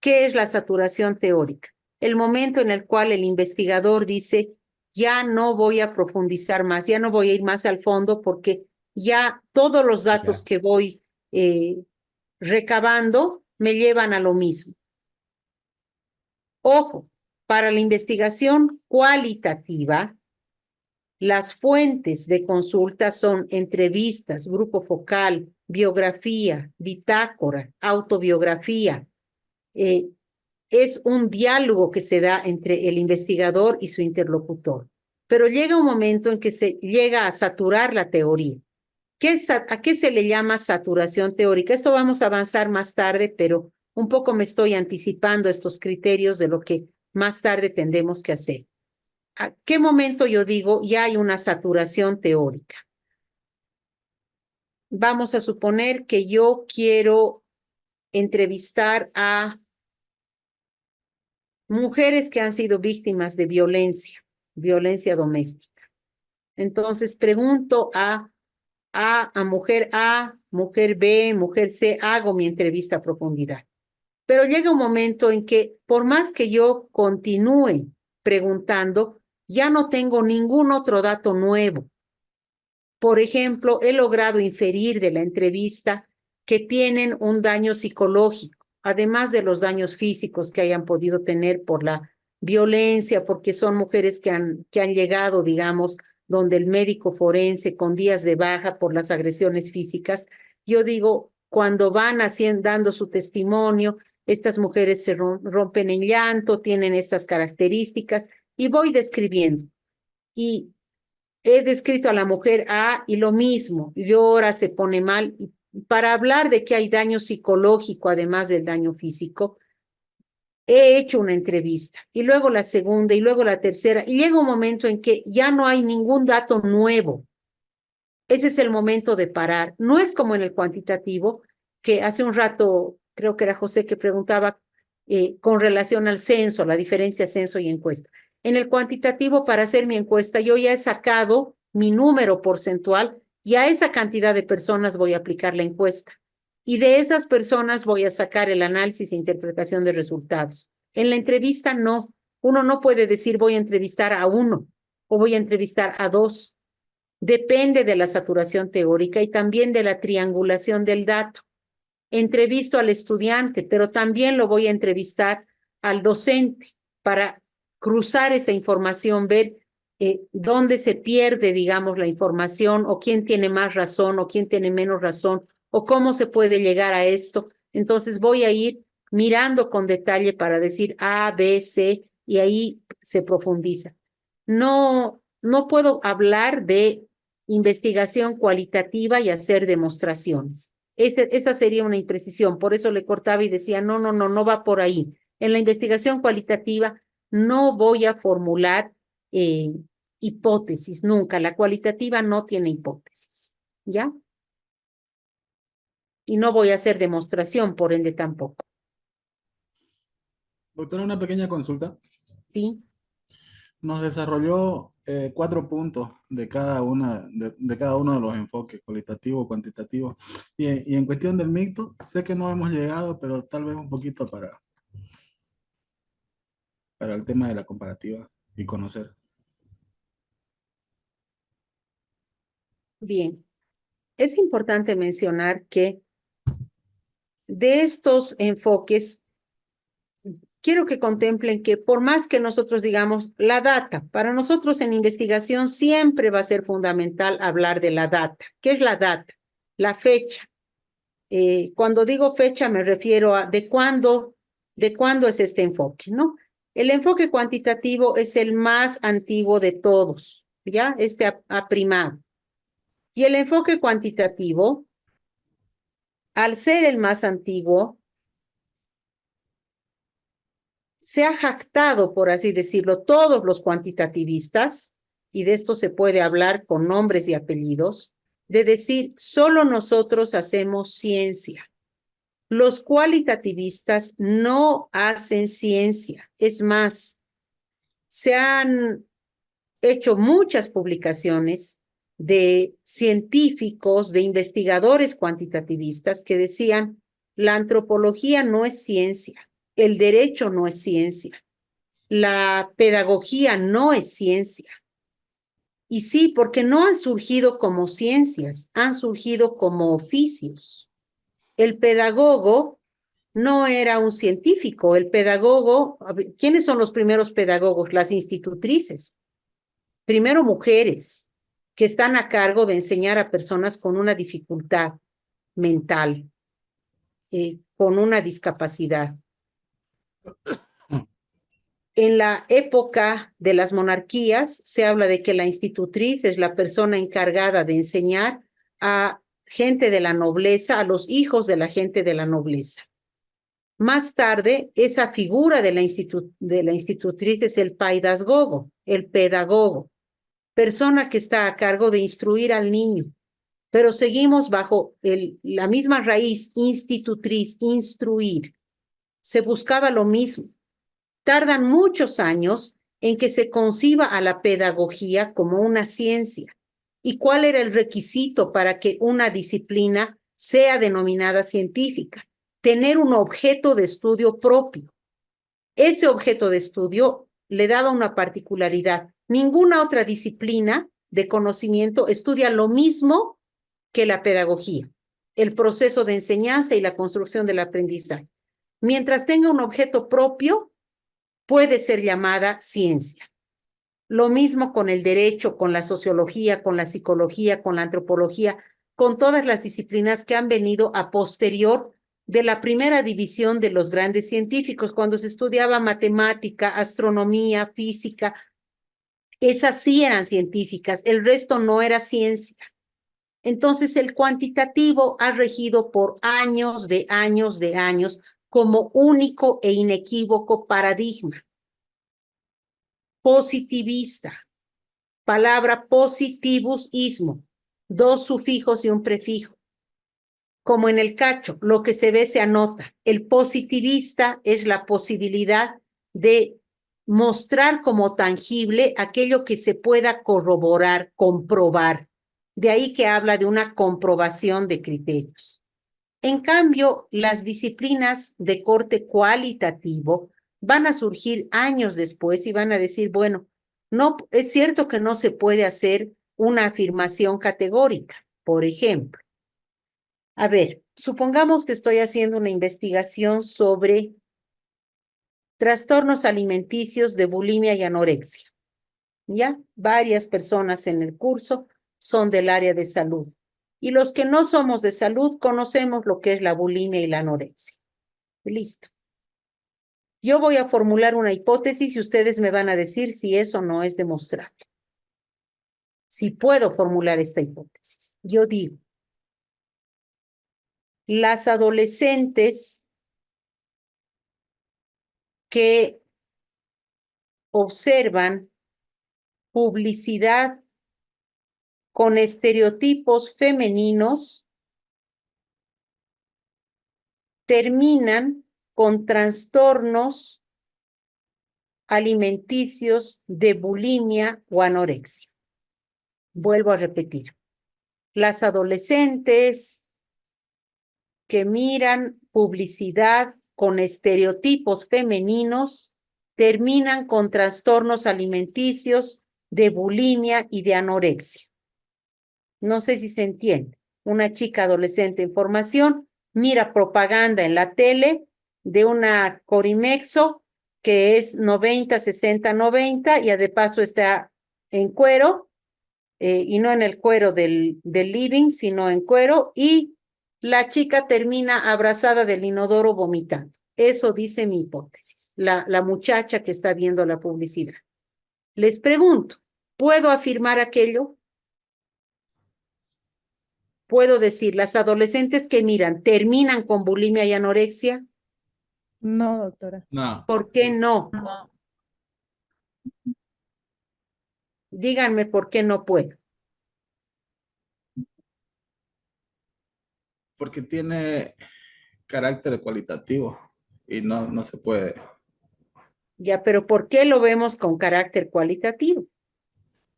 ¿Qué es la saturación teórica? El momento en el cual el investigador dice, ya no voy a profundizar más, ya no voy a ir más al fondo porque ya todos los datos que voy recabando me llevan a lo mismo. Ojo, para la investigación cualitativa, las fuentes de consulta son entrevistas, grupo focal, biografía, bitácora, autobiografía. Es un diálogo que se da entre el investigador y su interlocutor. Pero llega un momento en que se llega a saturar la teoría. ¿A qué se le llama saturación teórica? Esto vamos a avanzar más tarde, pero un poco me estoy anticipando estos criterios de lo que más tarde tendremos que hacer. ¿A qué momento yo digo ya hay una saturación teórica? Vamos a suponer que yo quiero entrevistar a mujeres que han sido víctimas de violencia doméstica. Entonces pregunto a mujer A, mujer B, mujer C, hago mi entrevista a profundidad. Pero llega un momento en que por más que yo continúe preguntando, ya no tengo ningún otro dato nuevo. Por ejemplo, he logrado inferir de la entrevista que tienen un daño psicológico, además de los daños físicos que hayan podido tener por la violencia, porque son mujeres que han llegado, digamos, donde el médico forense con días de baja por las agresiones físicas. Yo digo, cuando van dando su testimonio, estas mujeres se rompen en llanto, tienen estas características, y voy describiendo. Y he descrito a la mujer A y lo mismo, llora, se pone mal. Para hablar de que hay daño psicológico, además del daño físico, he hecho una entrevista, y luego la segunda, y luego la tercera, y llega un momento en que ya no hay ningún dato nuevo. Ese es el momento de parar. No es como en el cuantitativo, que hace un rato, creo que era José que preguntaba con relación al censo, la diferencia censo y encuesta. En el cuantitativo, para hacer mi encuesta, yo ya he sacado mi número porcentual y a esa cantidad de personas voy a aplicar la encuesta. Y de esas personas voy a sacar el análisis e interpretación de resultados. En la entrevista no. Uno no puede decir voy a entrevistar a uno o voy a entrevistar a dos. Depende de la saturación teórica y también de la triangulación del dato. Entrevisto al estudiante, pero también lo voy a entrevistar al docente para cruzar esa información, ver dónde se pierde, digamos, la información, o quién tiene más razón, o quién tiene menos razón, o cómo se puede llegar a esto. Entonces voy a ir mirando con detalle para decir A, B, C, y ahí se profundiza. No puedo hablar de investigación cualitativa y hacer demostraciones. Esa sería una imprecisión, por eso le cortaba y decía, no va por ahí. En la investigación cualitativa no voy a formular hipótesis, nunca. La cualitativa no tiene hipótesis, ¿ya? Y no voy a hacer demostración, por ende tampoco. Doctora, una pequeña consulta. Sí. Nos desarrolló 4 puntos de cada uno de los enfoques, cualitativo, cuantitativo. Y en cuestión del mixto, sé que no hemos llegado, pero tal vez un poquito para el tema de la comparativa y conocer. Bien. Es importante mencionar que de estos enfoques, quiero que contemplen que por más que nosotros digamos la data, para nosotros en investigación siempre va a ser fundamental hablar de la data. ¿Qué es la data? La fecha. Cuando digo fecha me refiero a de cuándo es este enfoque, ¿no? El enfoque cuantitativo es el más antiguo de todos, ¿ya? Este ha primado. Y el enfoque cuantitativo, al ser el más antiguo, se ha jactado, por así decirlo, todos los cuantitativistas, y de esto se puede hablar con nombres y apellidos, de decir, solo nosotros hacemos ciencia. Los cualitativistas no hacen ciencia. Es más, se han hecho muchas publicaciones de científicos, de investigadores cuantitativistas que decían, la antropología no es ciencia, el derecho no es ciencia, la pedagogía no es ciencia. Y sí, porque no han surgido como ciencias, han surgido como oficios. El pedagogo no era un científico, el pedagogo, ¿quiénes son los primeros pedagogos? Las institutrices. Primero mujeres que están a cargo de enseñar a personas con una dificultad mental, con una discapacidad. En la época de las monarquías se habla de que la institutriz es la persona encargada de enseñar a gente de la nobleza, a los hijos de la gente de la nobleza. Más tarde, esa figura de la institutriz es el paidasgogo, el pedagogo, persona que está a cargo de instruir al niño. Pero seguimos bajo la misma raíz, institutriz, instruir. Se buscaba lo mismo. Tardan muchos años en que se conciba a la pedagogía como una ciencia. ¿Y cuál era el requisito para que una disciplina sea denominada científica? Tener un objeto de estudio propio. Ese objeto de estudio le daba una particularidad. Ninguna otra disciplina de conocimiento estudia lo mismo que la pedagogía, el proceso de enseñanza y la construcción del aprendizaje. Mientras tenga un objeto propio, puede ser llamada ciencia. Lo mismo con el derecho, con la sociología, con la psicología, con la antropología, con todas las disciplinas que han venido a posterior de la primera división de los grandes científicos, cuando se estudiaba matemática, astronomía, física. Esas sí eran científicas, el resto no era ciencia. Entonces el cuantitativo ha regido por años de años de años como único e inequívoco paradigma. Positivista, palabra positivus ismo, dos sufijos y un prefijo. Como en el cacho, lo que se ve se anota. El positivista es la posibilidad de mostrar como tangible aquello que se pueda corroborar, comprobar. De ahí que habla de una comprobación de criterios. En cambio, las disciplinas de corte cualitativo van a surgir años después y van a decir, bueno, no, es cierto que no se puede hacer una afirmación categórica. Por ejemplo, a ver, supongamos que estoy haciendo una investigación sobre trastornos alimenticios de bulimia y anorexia. ¿Ya? Varias personas en el curso son del área de salud. Y los que no somos de salud conocemos lo que es la bulimia y la anorexia. Listo. Yo voy a formular una hipótesis y ustedes me van a decir si eso no es demostrable. Si puedo formular esta hipótesis. Yo digo, las adolescentes que observan publicidad con estereotipos femeninos terminan con trastornos alimenticios de bulimia o anorexia. Vuelvo a repetir. Las adolescentes que miran publicidad con estereotipos femeninos terminan con trastornos alimenticios de bulimia y de anorexia. No sé si se entiende. Una chica adolescente en formación mira propaganda en la tele de una Corimexo que es 90, 60, 90 y de paso está en cuero y no en el cuero del living, sino en cuero y la chica termina abrazada del inodoro vomitando. Eso dice mi hipótesis, la muchacha que está viendo la publicidad. Les pregunto, ¿puedo afirmar aquello? Puedo decir, las adolescentes que miran terminan con bulimia y anorexia. No, doctora. No, ¿Por qué no? Díganme por qué no puedo. porque tiene carácter cualitativo y no se puede. Ya, pero ¿por qué lo vemos con carácter cualitativo?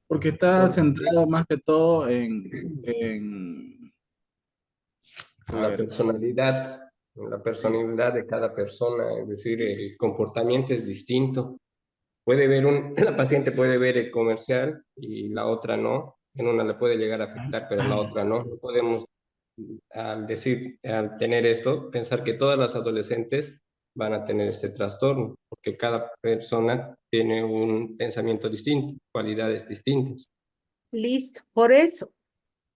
Porque está centrado más que todo a La ver, personalidad de cada persona, es decir, el comportamiento es distinto. Puede ver la paciente puede ver el comercial y la otra no. En una le puede llegar a afectar, pero en la otra no. No podemos, al tener esto, pensar que todas las adolescentes van a tener este trastorno, porque cada persona tiene un pensamiento distinto, cualidades distintas. Listo. Por eso,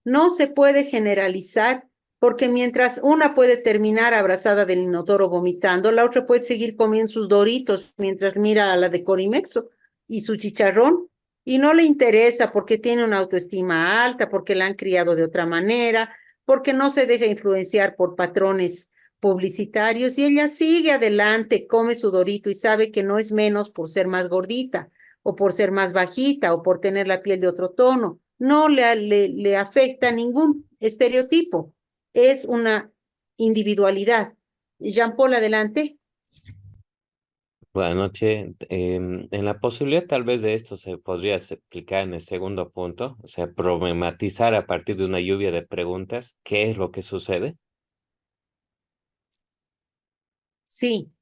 no se puede generalizar, porque mientras una puede terminar abrazada del inodoro vomitando, la otra puede seguir comiendo sus doritos mientras mira a la de Corimexo y su chicharrón, y no le interesa porque tiene una autoestima alta, porque la han criado de otra manera, porque no se deja influenciar por patrones publicitarios, y ella sigue adelante, come su dorito y sabe que no es menos por ser más gordita, o por ser más bajita, o por tener la piel de otro tono. No le afecta ningún estereotipo, es una individualidad. Jean Paul, adelante. Buenas noches. En la posibilidad tal vez de esto se podría explicar en el segundo punto, o sea, problematizar a partir de una lluvia de preguntas qué es lo que sucede. Sí.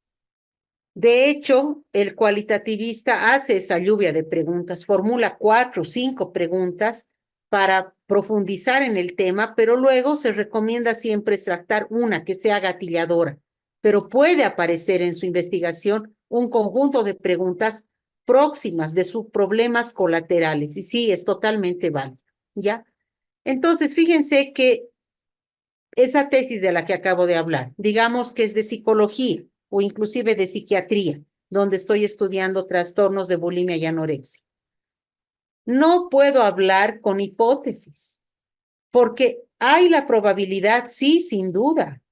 De hecho, el cualitativista hace esa lluvia de preguntas, formula 4 o 5 preguntas para profundizar en el tema, pero luego se recomienda siempre extractar una que sea gatilladora, pero puede aparecer en su investigación un conjunto de preguntas próximas de sus problemas colaterales, y sí, es totalmente válido, ¿ya? Entonces, fíjense que esa tesis de la que acabo de hablar, digamos que es de psicología o inclusive de psiquiatría, donde estoy estudiando trastornos de bulimia y anorexia. No puedo hablar con hipótesis, porque hay la probabilidad, sí, sin duda.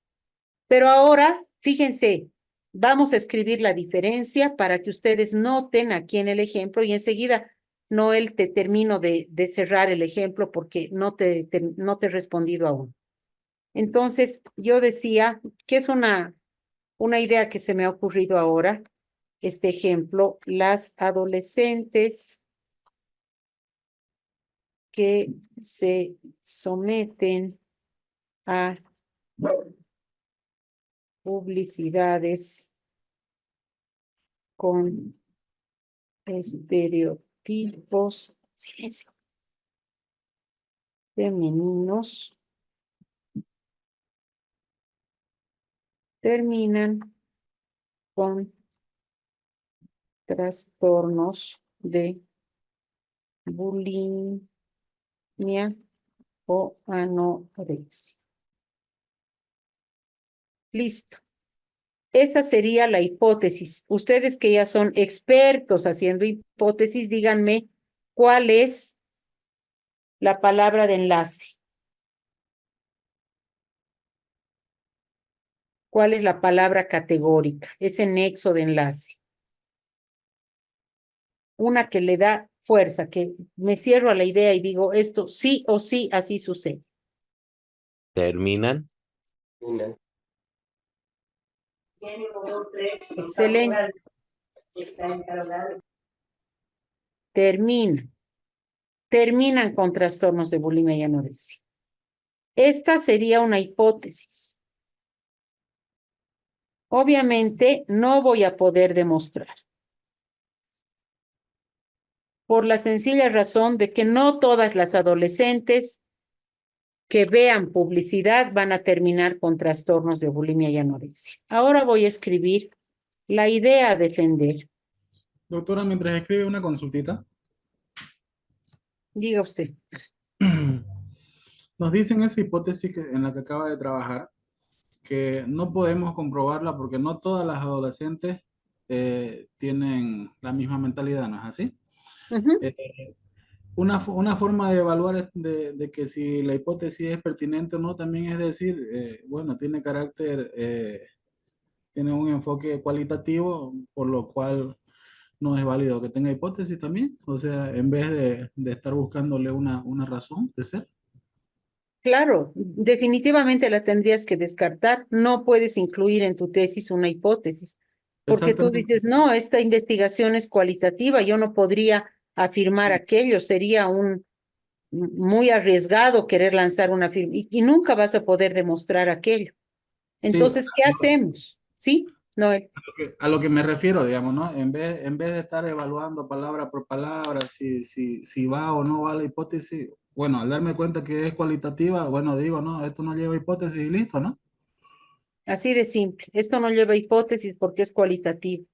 Pero ahora, fíjense, vamos a escribir la diferencia para que ustedes noten aquí en el ejemplo y enseguida, Noel, te termino de cerrar el ejemplo porque no te he respondido aún. Entonces, yo decía que es una idea que se me ha ocurrido ahora, este ejemplo, las adolescentes que se someten a publicidades con estereotipos, silencio, femeninos, terminan con trastornos de bulimia o anorexia. Listo. Esa sería la hipótesis. Ustedes que ya son expertos haciendo hipótesis, díganme cuál es la palabra de enlace. ¿Cuál es la palabra categórica? Ese nexo de enlace. Una que le da fuerza, que me cierro a la idea y digo, esto sí o sí así sucede. Terminan. Excelente. Terminan con trastornos de bulimia y anorexia. Esta sería una hipótesis. Obviamente no voy a poder demostrar. Por la sencilla razón de que no todas las adolescentes que vean publicidad van a terminar con trastornos de bulimia y anorexia. Ahora voy a escribir la idea a defender. doctora, mientras escribe una consultita, Diga usted. nos dicen esa hipótesis en la que acaba de trabajar, que no podemos comprobarla porque no todas las adolescentes tienen la misma mentalidad, ¿no es así? Ujú. Una forma de evaluar de que si la hipótesis es pertinente o no también es decir, bueno, tiene carácter tiene un enfoque cualitativo, por lo cual no es válido que tenga hipótesis también. O sea, en vez de estar buscándole una razón de ser. Claro, definitivamente la tendrías que descartar. No puedes incluir en tu tesis una hipótesis, porque tú Exactamente. dices, no, esta investigación es cualitativa, yo no podría afirmar aquello, sería muy arriesgado querer lanzar una firma y nunca vas a poder demostrar aquello. Sí, Entonces, ¿qué hacemos? ¿Sí, Noel? a lo que me refiero, digamos, ¿no? En vez de estar evaluando palabra por palabra si va o no va la hipótesis, bueno, al darme cuenta que es cualitativa, bueno, digo, no, esto no lleva hipótesis y listo, ¿no? Así de simple. Esto no lleva hipótesis porque es cualitativo,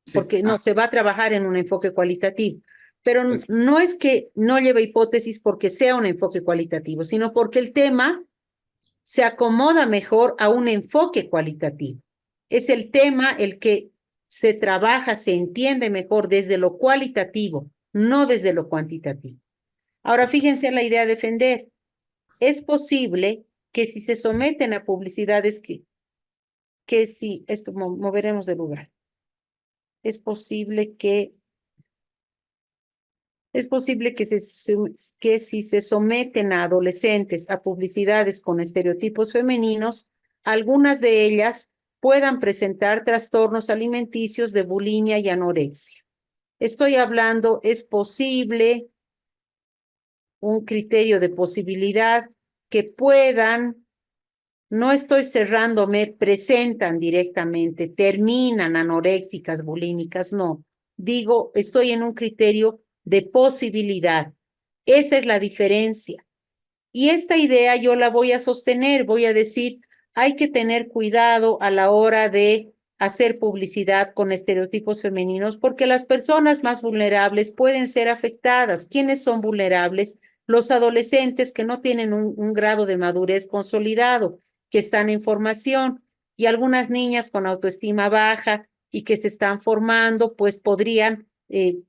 Sí. porque no se va a trabajar en un enfoque cualitativo. Pero no es que no lleve hipótesis porque sea un enfoque cualitativo, sino porque el tema se acomoda mejor a un enfoque cualitativo. Es el tema el que se trabaja, se entiende mejor desde lo cualitativo, no desde lo cuantitativo. Ahora, fíjense en la idea de defender. Es posible que si se someten a publicidades que si, esto moveremos de lugar, es posible que que si se someten a adolescentes a publicidades con estereotipos femeninos, algunas de ellas puedan presentar trastornos alimenticios de bulimia y anorexia. Estoy hablando, es posible, un criterio de posibilidad que puedan, no estoy cerrándome, presentan directamente, terminan anoréxicas, bulímicas, no. Digo, estoy en un criterio de posibilidad. Esa es la diferencia. Y esta idea yo la voy a sostener, voy a decir, hay que tener cuidado a la hora de hacer publicidad con estereotipos femeninos porque las personas más vulnerables pueden ser afectadas. ¿Quiénes son vulnerables? Los adolescentes que no tienen un grado de madurez consolidado, que están en formación, y algunas niñas con autoestima baja y que se están formando, pues podrían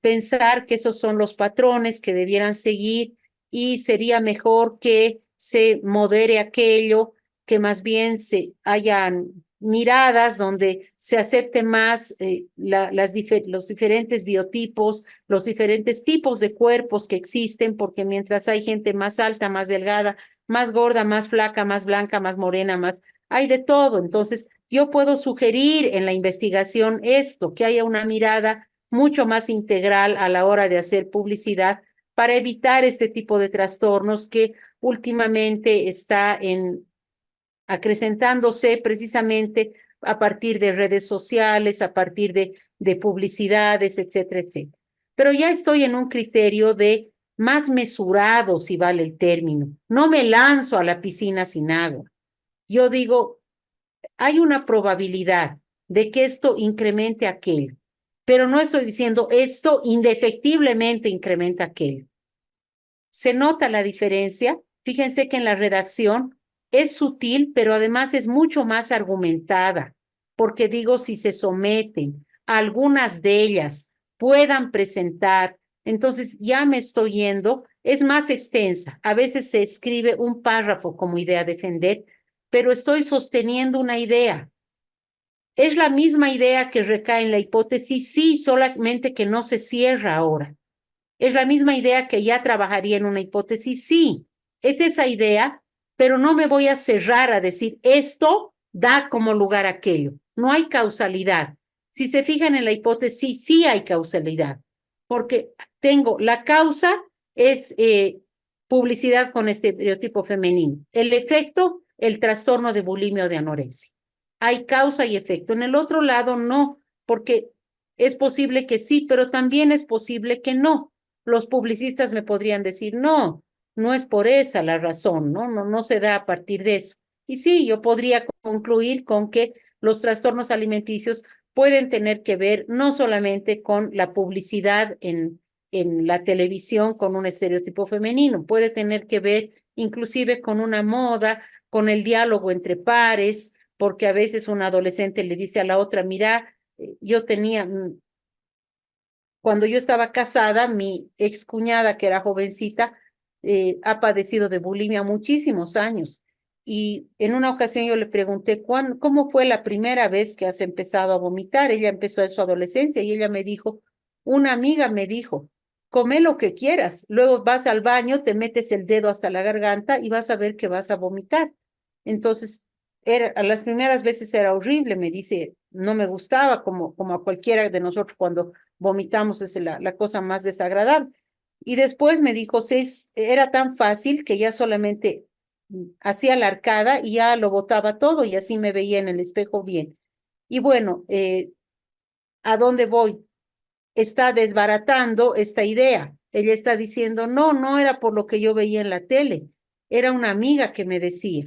pensar que esos son los patrones que debieran seguir y sería mejor que se modere aquello, que más bien se hayan miradas donde se acepte más los diferentes biotipos, los diferentes tipos de cuerpos que existen, porque mientras hay gente más alta, más delgada, más gorda, más flaca, más blanca, más morena, más, hay de todo. Entonces, yo puedo sugerir en la investigación esto, que haya una mirada mucho más integral a la hora de hacer publicidad para evitar este tipo de trastornos que últimamente está acrecentándose precisamente a partir de redes sociales, a partir de publicidades, etcétera, etcétera. Pero ya estoy en un criterio de más mesurado, si vale el término. No me lanzo a la piscina sin agua. Yo digo, hay una probabilidad de que esto incremente aquello, pero no estoy diciendo esto indefectiblemente incrementa aquello. Se nota la diferencia. Fíjense que en la redacción es sutil, pero además es mucho más argumentada, porque digo, si se someten, algunas de ellas puedan presentar, entonces ya me estoy yendo, es más extensa. A veces se escribe un párrafo como idea a defender, pero estoy sosteniendo una idea. Es la misma idea que recae en la hipótesis, sí, solamente que no se cierra ahora. Es la misma idea que ya trabajaría en una hipótesis, sí, es esa idea, pero no me voy a cerrar a decir esto da como lugar aquello. No hay causalidad. Si se fijan en la hipótesis, sí hay causalidad, porque tengo la causa es publicidad con estereotipo femenino. El efecto, el trastorno de bulimia o de anorexia. Hay causa y efecto. En el otro lado, no, porque es posible que sí, pero también es posible que no. Los publicistas me podrían decir, no, no es por esa la razón, no se da a partir de eso. Y sí, yo podría concluir con que los trastornos alimenticios pueden tener que ver no solamente con la publicidad en la televisión con un estereotipo femenino, puede tener que ver inclusive con una moda, con el diálogo entre pares, porque a veces un adolescente le dice a la otra, mira, yo tenía, cuando yo estaba casada, mi excuñada, que era jovencita, ha padecido de bulimia muchísimos años. Y en una ocasión yo le pregunté, ¿cómo fue la primera vez que has empezado a vomitar? Ella empezó en su adolescencia y ella me dijo, una amiga me dijo, come lo que quieras, luego vas al baño, te metes el dedo hasta la garganta y vas a ver que vas a vomitar. Entonces, a las primeras veces era horrible, me dice, no me gustaba, como a cualquiera de nosotros cuando vomitamos es la cosa más desagradable. Y después me dijo, era tan fácil que ya solamente hacía la arcada y ya lo botaba todo y así me veía en el espejo bien. Y bueno, ¿a dónde voy? Está desbaratando esta idea. Ella está diciendo, no era por lo que yo veía en la tele, era una amiga que me decía.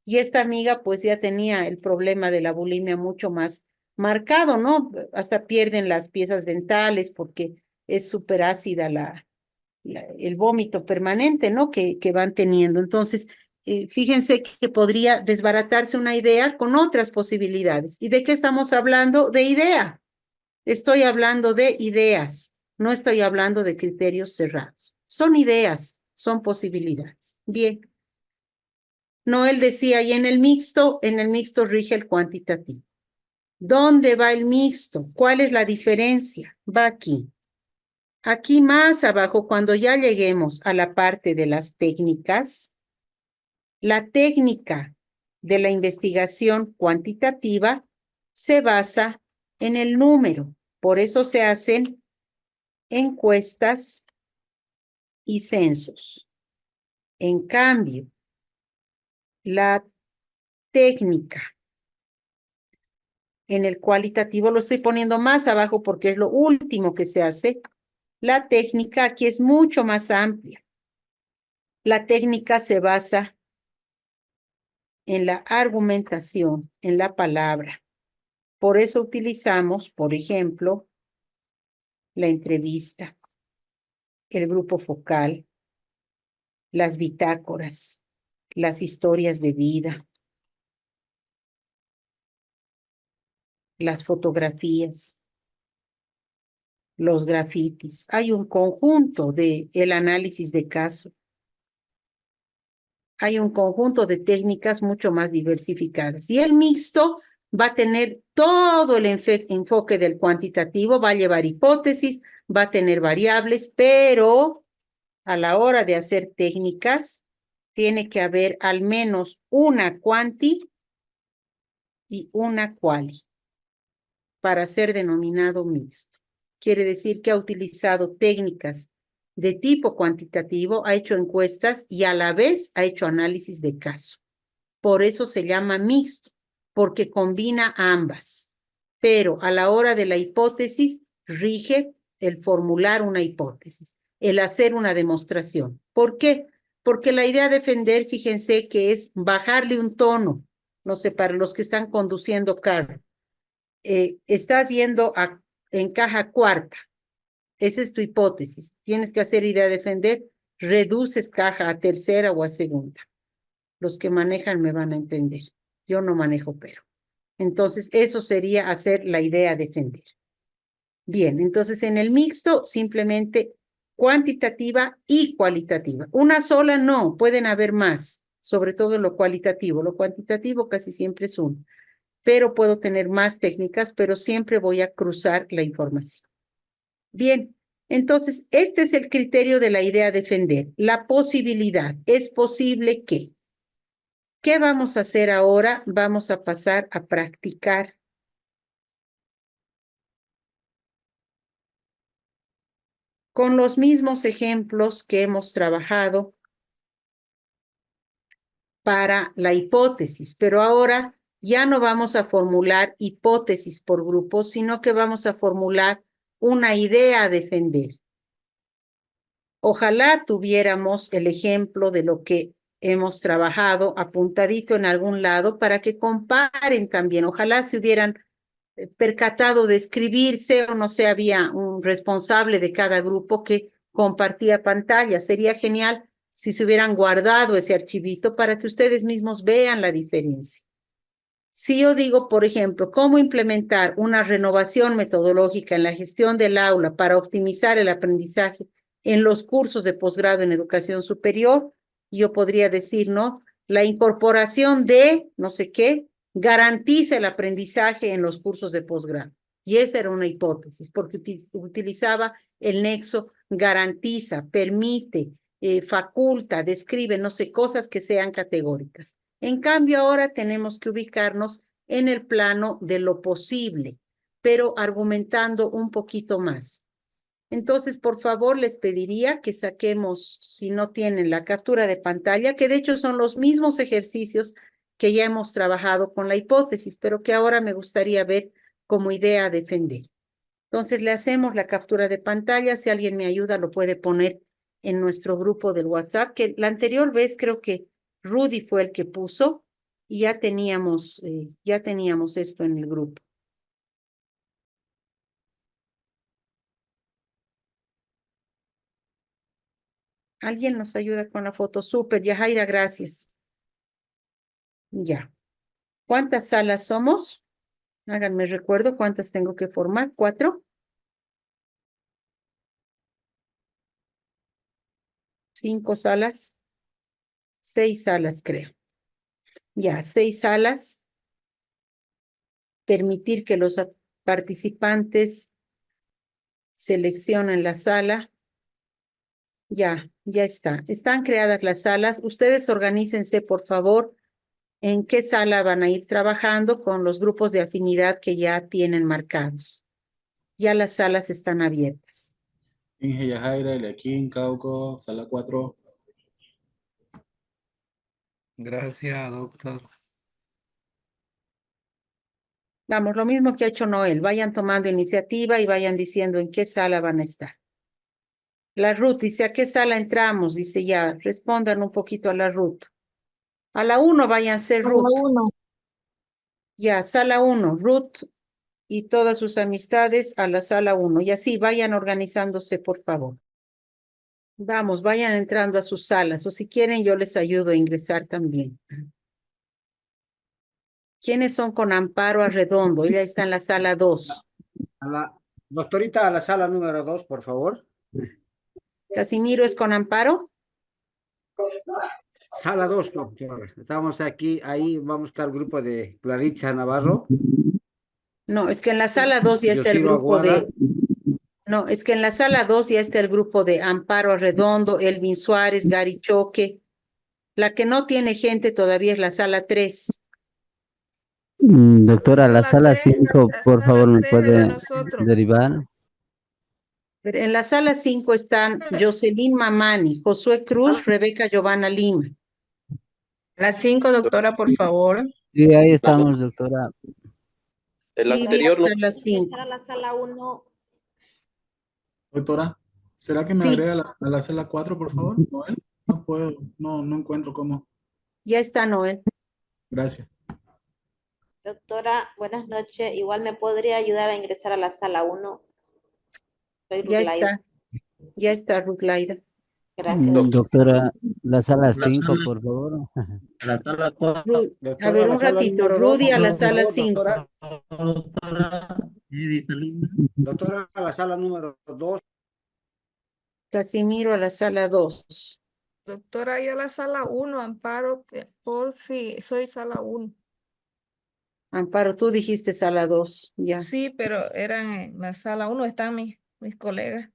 Y esta amiga pues ya tenía el problema de la bulimia mucho más marcado, ¿no? Hasta pierden las piezas dentales porque es súper ácida el vómito permanente, ¿no? Que van teniendo. Entonces, fíjense que podría desbaratarse una idea con otras posibilidades. ¿Y de qué estamos hablando? De idea. Estoy hablando de ideas, no estoy hablando de criterios cerrados. Son ideas, son posibilidades. Bien. Noel decía, y en el mixto rige el cuantitativo. ¿Dónde va el mixto? ¿Cuál es la diferencia? Va aquí. Aquí más abajo, cuando ya lleguemos a la parte de las técnicas, la técnica de la investigación cuantitativa se basa en el número. Por eso se hacen encuestas y censos. En cambio, la técnica en el cualitativo, lo estoy poniendo más abajo porque es lo último que se hace. La técnica aquí es mucho más amplia. La técnica se basa en la argumentación, en la palabra. Por eso utilizamos, por ejemplo, la entrevista, el grupo focal, las bitácoras, las historias de vida, las fotografías, los grafitis. Hay un conjunto de el análisis de caso. Hay un conjunto de técnicas mucho más diversificadas. Y el mixto va a tener todo el enfoque del cuantitativo, va a llevar hipótesis, va a tener variables, pero a la hora de hacer técnicas, tiene que haber al menos una quanti y una quali para ser denominado mixto. Quiere decir que ha utilizado técnicas de tipo cuantitativo, ha hecho encuestas y a la vez ha hecho análisis de caso. Por eso se llama mixto, porque combina ambas. Pero a la hora de la hipótesis, rige el formular una hipótesis, el hacer una demostración. ¿Por qué? Porque la idea de defender, fíjense que es bajarle un tono. No sé, para los que están conduciendo carro. Estás yendo en caja cuarta. Esa es tu hipótesis. Tienes que hacer idea de defender, reduces caja a tercera o a segunda. Los que manejan me van a entender. Yo no manejo, pero. Entonces, eso sería hacer la idea de defender. Bien, entonces en el mixto, simplemente cuantitativa y cualitativa. Una sola no, pueden haber más, sobre todo lo cualitativo. Lo cuantitativo casi siempre es uno. Pero puedo tener más técnicas, pero siempre voy a cruzar la información. Bien, entonces, este es el criterio de la idea defender. La posibilidad. Es posible que. ¿Qué vamos a hacer ahora? Vamos a pasar a practicar. Con los mismos ejemplos que hemos trabajado para la hipótesis, pero ahora ya no vamos a formular hipótesis por grupos, sino que vamos a formular una idea a defender. Ojalá tuviéramos el ejemplo de lo que hemos trabajado apuntadito en algún lado para que comparen también. Ojalá se hubieran percatado de escribirse o no sé, había un responsable de cada grupo que compartía pantalla. Sería genial si se hubieran guardado ese archivito para que ustedes mismos vean la diferencia. Si yo digo, por ejemplo, cómo implementar una renovación metodológica en la gestión del aula para optimizar el aprendizaje en los cursos de posgrado en educación superior, yo podría decir, ¿no? la incorporación de no sé qué garantiza el aprendizaje en los cursos de posgrado. Y esa era una hipótesis, porque utilizaba el nexo garantiza, permite, faculta, describe, no sé, cosas que sean categóricas. En cambio, ahora tenemos que ubicarnos en el plano de lo posible, pero argumentando un poquito más. Entonces, por favor, les pediría que saquemos, si no tienen la captura de pantalla, que de hecho son los mismos ejercicios que ya hemos trabajado con la hipótesis, pero que ahora me gustaría ver como idea a defender. Entonces, le hacemos la captura de pantalla. Si alguien me ayuda, lo puede poner en nuestro grupo del WhatsApp, que la anterior vez creo que Rudy fue el que puso y ya teníamos esto en el grupo. ¿Alguien nos ayuda con la foto? Súper, Yajaira, gracias. Ya. ¿Cuántas salas somos? Háganme recuerdo cuántas tengo que formar. 4. 5 salas. 6 salas, creo. Ya, 6 salas. Permitir que los participantes seleccionen la sala. Ya está. Están creadas las salas. Ustedes organícense, por favor, en qué sala van a ir trabajando con los grupos de afinidad que ya tienen marcados. Ya las salas están abiertas. Inge Yajaira, Eliaquín, Cauco, sala 4. Gracias, doctor. Vamos, lo mismo que ha hecho Noel. Vayan tomando iniciativa y vayan diciendo en qué sala van a estar. La Ruth dice, ¿a qué sala entramos? Dice ya, respondan un poquito a la Ruth. A la 1 vayan a ser Ruth. Ya, sala 1, Ruth y todas sus amistades a la sala 1. Y así vayan organizándose, por favor. Vamos, vayan entrando a sus salas. O si quieren, yo les ayudo a ingresar también. ¿Quiénes son con Amparo Arredondo? Ella está en la sala 2. Doctorita, a la sala número 2, por favor. ¿Casimiro es con Amparo? Sala 2, doctora. Estamos aquí, ahí vamos a estar el grupo de Claritza Navarro. No, es que en la sala 2 ya está el Yoshiro grupo Aguada. No, es que en la sala 2 ya está el grupo de Amparo Arredondo, Elvin Suárez, Gary Choque. La que no tiene gente todavía es la sala 3. Doctora, la sala 5, por favor, ¿me puede derivar? En la sala 5 están Jocelyn Mamani, Josué Cruz, Rebeca Giovanna Lima. La 5, doctora, por favor. Sí, ahí estamos, doctora. El Sí, anterior no. está la 5. La sala 1. Doctora, ¿será que me Sí. agrega a la sala 4, por favor? Noel, no puedo, no encuentro cómo. Ya está, Noel. Gracias. Doctora, buenas noches. Igual me podría ayudar a ingresar a la sala 1. Soy Ya Rutlaida. está. Ya está, Ruth Laida. Gracias. Doctora, la sala 5, por favor. La sala 4. A ver, un ratito. Rudy a la sala 5. Doctora, a la sala número 2. Casimiro a la sala 2. Doctora, yo a la sala 1, Amparo, porfi, soy sala 1. Amparo, tú dijiste sala 2. Ya. Sí, pero eran en la sala 1, están mis colegas.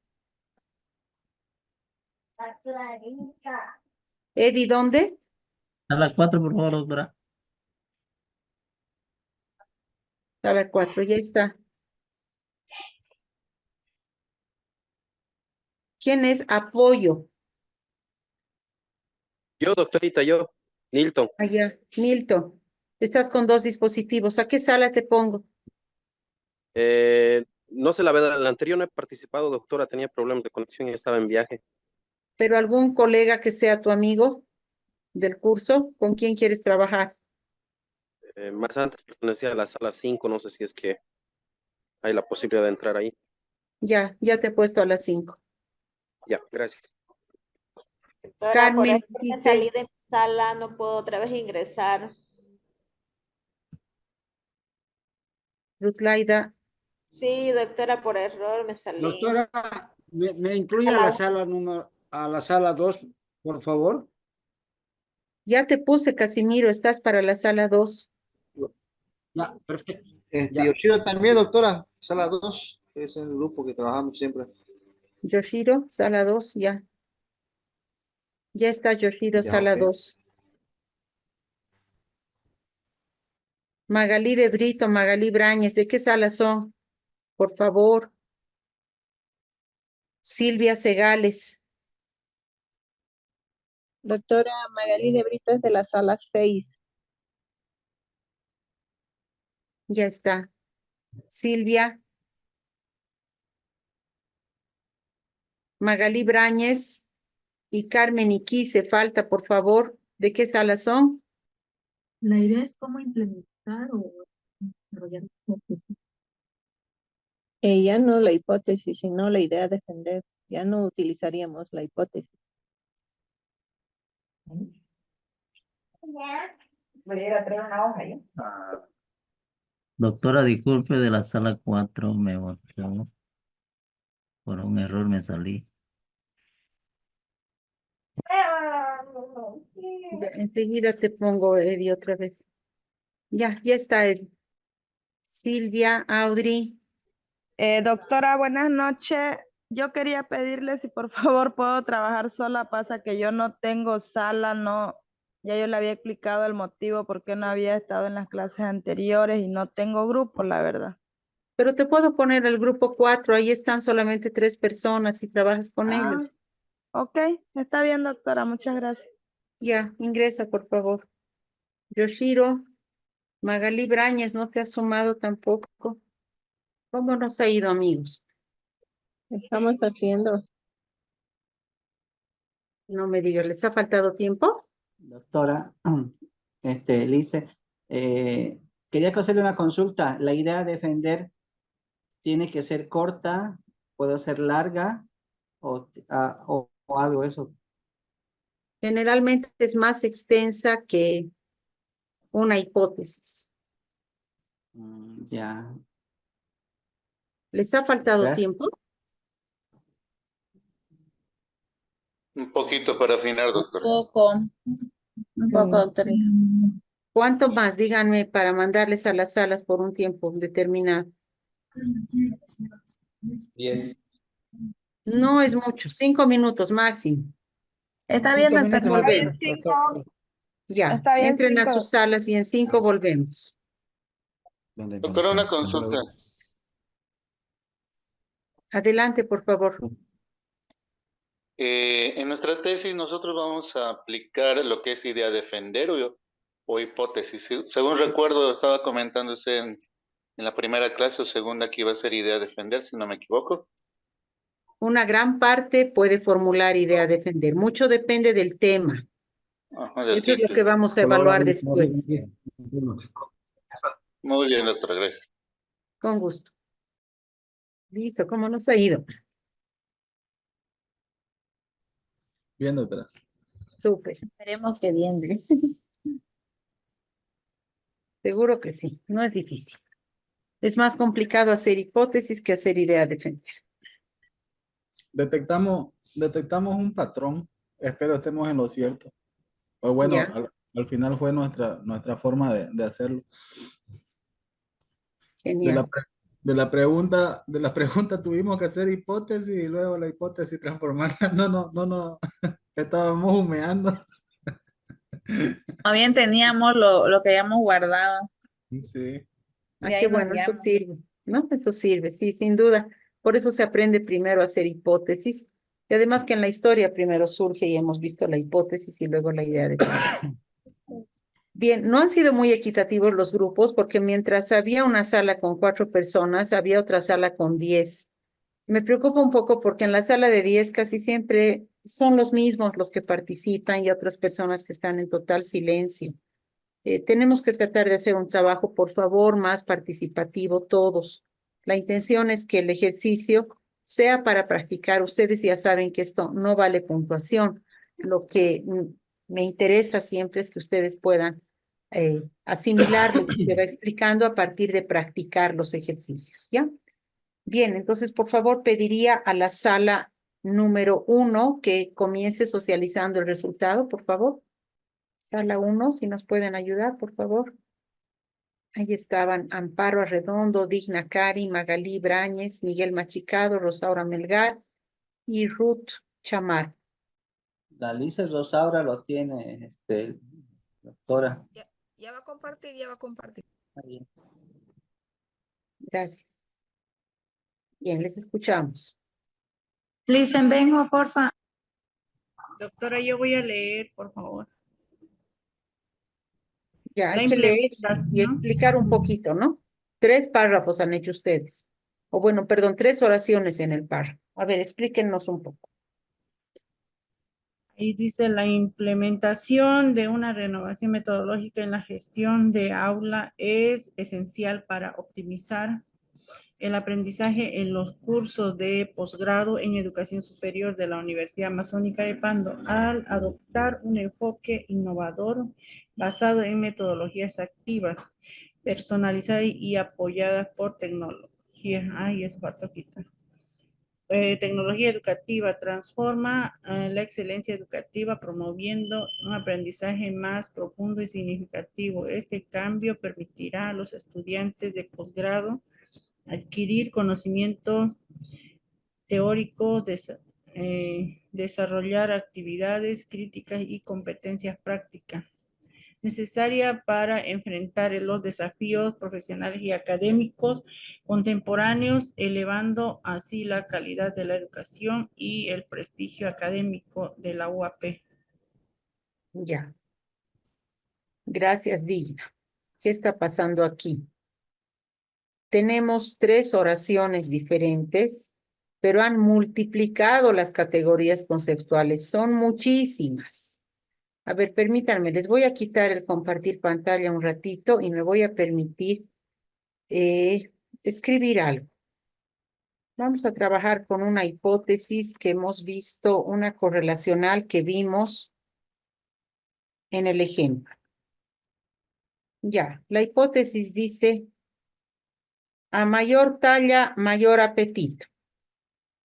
Eddie, ¿dónde? Sala 4, por favor, doctora. Sala 4, ya está. ¿Quién es apoyo? Yo, doctorita, yo. Nilton. Allá, Milton. Estás con 2 dispositivos. ¿A qué sala te pongo? No sé la verdad, el anterior no he participado, doctora, tenía problemas de conexión y estaba en viaje. ¿Pero algún colega que sea tu amigo del curso? ¿Con quién quieres trabajar? Más antes pertenecía a la sala 5, no sé si es que hay la posibilidad de entrar ahí. Ya te he puesto a las 5. Ya, gracias. Doctora, Carmen por dice- salí de mi sala, no puedo otra vez ingresar. Ruth Laida, Sí, doctora, por error me salí. Doctora, ¿me incluye a la sala 2, por favor? Ya te puse, Casimiro, estás para la sala 2. Ya, perfecto. Yoshiro también, doctora, sala 2, es el grupo que trabajamos siempre. Yoshiro, sala 2, ya. Ya está Yoshiro, Ya, sala ok. 2. Magalí de Brito, Magalí Brañez, ¿de qué sala son? Por favor. Silvia Segales. Doctora Magalí de Brito es de la sala 6. Ya está. Silvia. Magalí Brañez y Carmen Iquice, falta, por favor. ¿De qué sala son? La idea es cómo implementar o desarrollar hipótesis. Ya no la hipótesis, sino la idea de defender. Ya no utilizaríamos la hipótesis. Doctora, disculpe, de la sala 4 me votó. Por un error me salí. Ya, enseguida te pongo, Eddie, otra vez. Ya está, Eddie. Silvia, Audrey. Doctora, buenas noches. Yo quería pedirle si por favor puedo trabajar sola. Pasa que yo no tengo sala, no. Ya yo le había explicado el motivo por qué no había estado en las clases anteriores y no tengo grupo, la verdad. Pero te puedo poner el grupo 4, ahí están solamente 3 personas y trabajas con ellos. Ok, está bien, doctora, muchas gracias. Ya, ingresa, por favor. Yoshiro, Magalí Brañez, no te has sumado tampoco. ¿Cómo nos ha ido, amigos? Estamos haciendo. No me digas, ¿les ha faltado tiempo? Doctora, Lice, quería hacerle una consulta. La idea de defender tiene que ser corta, puede ser larga o algo de eso. Generalmente es más extensa que una hipótesis. Ya. ¿Les ha faltado Gracias. tiempo? Un poquito para afinar, doctor. Un poco, doctora. ¿Cuánto más? Díganme para mandarles a las salas por un tiempo determinado. 10. No es mucho, 5 minutos máximo. Está bien, doctora. Volvemos. Ya, Está bien, entren a 5. sus salas y en 5 volvemos. Doctora, una consulta. Adelante, por favor. En nuestra tesis nosotros vamos a aplicar lo que es idea defender o hipótesis. Según recuerdo, estaba comentándose en la primera clase o segunda que iba a ser idea defender, si no me equivoco. Una gran parte puede formular idea a defender. Mucho depende del tema. Ajá, del Eso es lo título. que vamos a evaluar después. Muy bien, doctora, gracias. Con gusto. Listo, ¿cómo nos ha ido? Bien, doctora. Súper. Esperemos que bien. Seguro que sí, no es difícil. Es más complicado hacer hipótesis que hacer idea a defender. Detectamos un patrón. Espero estemos en lo cierto. O bueno, Ya. al final fue nuestra forma de hacerlo. Genial. De la pregunta tuvimos que hacer hipótesis y luego la hipótesis transformarla. No. Estábamos humeando. O bien teníamos lo que habíamos guardado. Sí. Ah, Y ahí qué nos bueno, eso guiamos. sirve, ¿no? Eso sirve, sí, sin duda. Por eso se aprende primero a hacer hipótesis. Y además que en la historia primero surge y hemos visto la hipótesis y luego la idea de defender. Bien, no han sido muy equitativos los grupos porque mientras había una sala con 4 personas, había otra sala con 10. Me preocupa un poco porque en la sala de 10 casi siempre son los mismos los que participan y otras personas que están en total silencio. Tenemos que tratar de hacer un trabajo, por favor, más participativo todos. La intención es que el ejercicio sea para practicar. Ustedes ya saben que esto no vale puntuación. Lo que me interesa siempre es que ustedes puedan asimilar lo que se va explicando a partir de practicar los ejercicios, ¿ya? Bien, entonces, por favor, pediría a la sala número 1 que comience socializando el resultado, por favor. Sala 1, si nos pueden ayudar, por favor. Ahí estaban Amparo Arredondo, Digna Cari, Magalí Brañez, Miguel Machicado, Rosaura Melgar y Ruth Chamar. La Lice Rosaura lo tiene, doctora. Ya va a compartir, ya va a compartir. Ahí. Gracias. Bien, les escuchamos. Listen, vengo, porfa. Doctora, yo voy a leer, por favor. Ya, La hay que leer y implementación. explicar un poquito, ¿no? 3 párrafos han hecho ustedes. O bueno, perdón, 3 oraciones en el párrafo. A ver, explíquenos un poco. Ahí dice la implementación de una renovación metodológica en la gestión de aula es esencial para optimizar el aprendizaje en los cursos de posgrado en educación superior de la Universidad Amazónica de Pando al adoptar un enfoque innovador basado en metodologías activas, personalizadas y apoyadas por tecnología. Ay, eso falta quitar. Tecnología educativa transforma la excelencia educativa promoviendo un aprendizaje más profundo y significativo. Este cambio permitirá a los estudiantes de posgrado adquirir conocimiento teórico, desarrollar actividades críticas y competencias prácticas necesaria para enfrentar los desafíos profesionales y académicos contemporáneos, elevando así la calidad de la educación y el prestigio académico de la UAP. Ya. Gracias, Digna. ¿Qué está pasando aquí? Tenemos 3 oraciones diferentes, pero han multiplicado las categorías conceptuales. Son muchísimas. A ver, permítanme, les voy a quitar el compartir pantalla un ratito y me voy a permitir escribir algo. Vamos a trabajar con una hipótesis que hemos visto, una correlacional que vimos en el ejemplo. Ya, la hipótesis dice, a mayor talla, mayor apetito.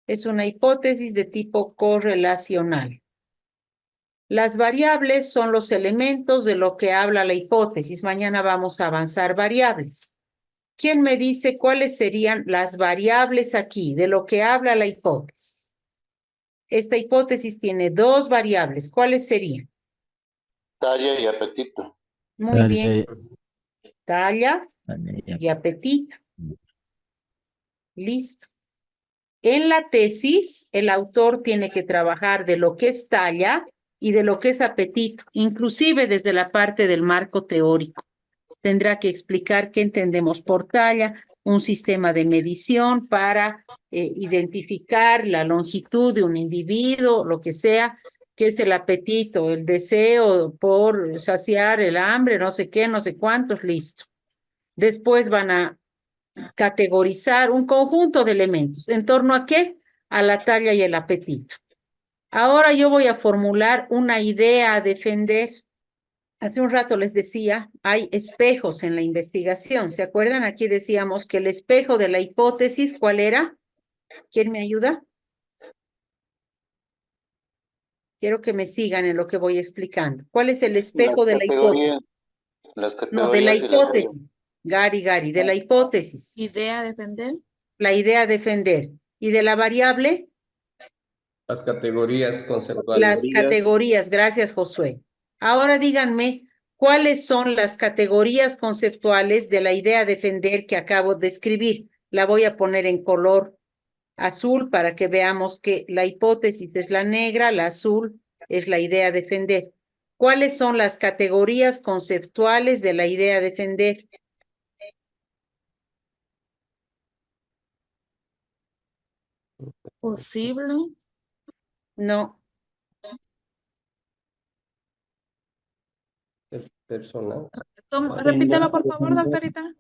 Es una hipótesis de tipo correlacional. Las variables son los elementos de lo que habla la hipótesis. Mañana vamos a avanzar variables. ¿Quién me dice cuáles serían las variables aquí de lo que habla la hipótesis? Esta hipótesis tiene 2 variables. ¿Cuáles serían? Talla y apetito. Muy bien. Talla y apetito. Listo. En la tesis, el autor tiene que trabajar de lo que es talla y de lo que es apetito, inclusive desde la parte del marco teórico. Tendrá que explicar qué entendemos por talla, un sistema de medición para identificar la longitud de un individuo, lo que sea, qué es el apetito, el deseo por saciar el hambre, no sé qué, no sé cuántos, listo. Después van a categorizar un conjunto de elementos. ¿En torno a qué? A la talla y el apetito. Ahora yo voy a formular una idea a defender. Hace un rato les decía, hay espejos en la investigación. ¿Se acuerdan? Aquí decíamos que el espejo de la hipótesis, ¿cuál era? ¿Quién me ayuda? Quiero que me sigan en lo que voy explicando. ¿Cuál es el espejo de la hipótesis? Las No, de la categorías y las hipótesis. Gary, de la hipótesis. Idea a defender. La idea a defender. ¿Y de la variable? Las categorías conceptuales. Las categorías, gracias Josué. Ahora díganme, ¿cuáles son las categorías conceptuales de la idea a defender que acabo de escribir? La voy a poner en color azul para que veamos que la hipótesis es la negra, la azul es la idea a defender. ¿Cuáles son las categorías conceptuales de la idea a defender? Posible. No. Personal. Repítelo, por favor, doctorita.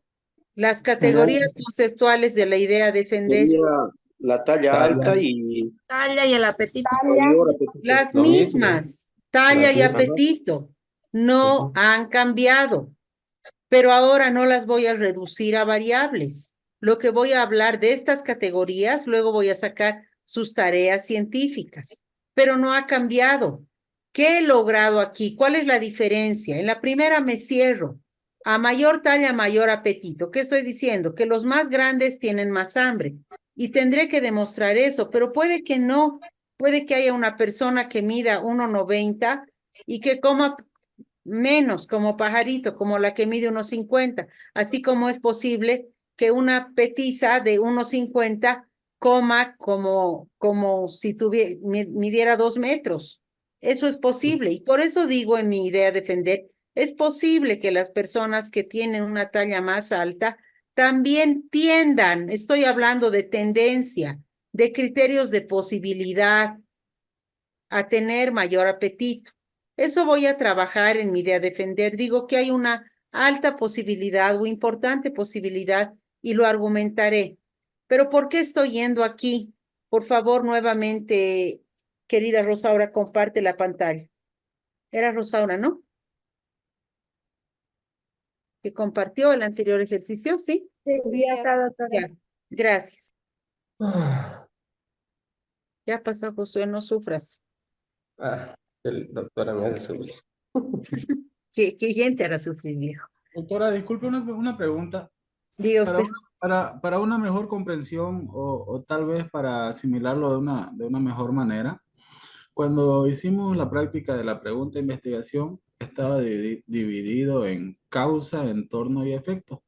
Las categorías conceptuales de la idea a defender. Sería la talla alta y Talla y el apetito. mayor apetito. Las Lo mismas, talla y Las mismas. apetito, no han cambiado, pero ahora no las voy a reducir a variables. Lo que voy a hablar de estas categorías, luego voy a sacar sus tareas científicas, pero no ha cambiado. ¿Qué he logrado aquí? ¿Cuál es la diferencia? En la primera me cierro. A mayor talla, mayor apetito. ¿Qué estoy diciendo? Que los más grandes tienen más hambre. Y tendré que demostrar eso, pero puede que no. Puede que haya una persona que mida 1,90 y que coma menos, como pajarito, como la que mide 1,50. Así como es posible que una petiza de 1,50 coma como si midiera 2 metros. Eso es posible. Y por eso digo en mi idea defender, es posible que las personas que tienen una talla más alta también tiendan, estoy hablando de tendencia, de criterios de posibilidad, a tener mayor apetito. Eso voy a trabajar en mi idea defender. Digo que hay una alta posibilidad o importante posibilidad y lo argumentaré. Pero ¿por qué estoy yendo aquí? Por favor, nuevamente, querida Rosaura, comparte la pantalla. Era Rosaura, ¿no? Que compartió el anterior ejercicio, ¿sí? Sí, acá, doctora. Ya, gracias. Ya pasó, Josué, no sufras. El doctora me hace subir. ¿Qué gente hará sufrir, viejo? Doctora, disculpe una pregunta. Diga Para usted. para una mejor comprensión o tal vez para asimilarlo de una mejor manera, cuando hicimos la práctica de la pregunta de investigación, estaba dividido en causa, entorno y efecto.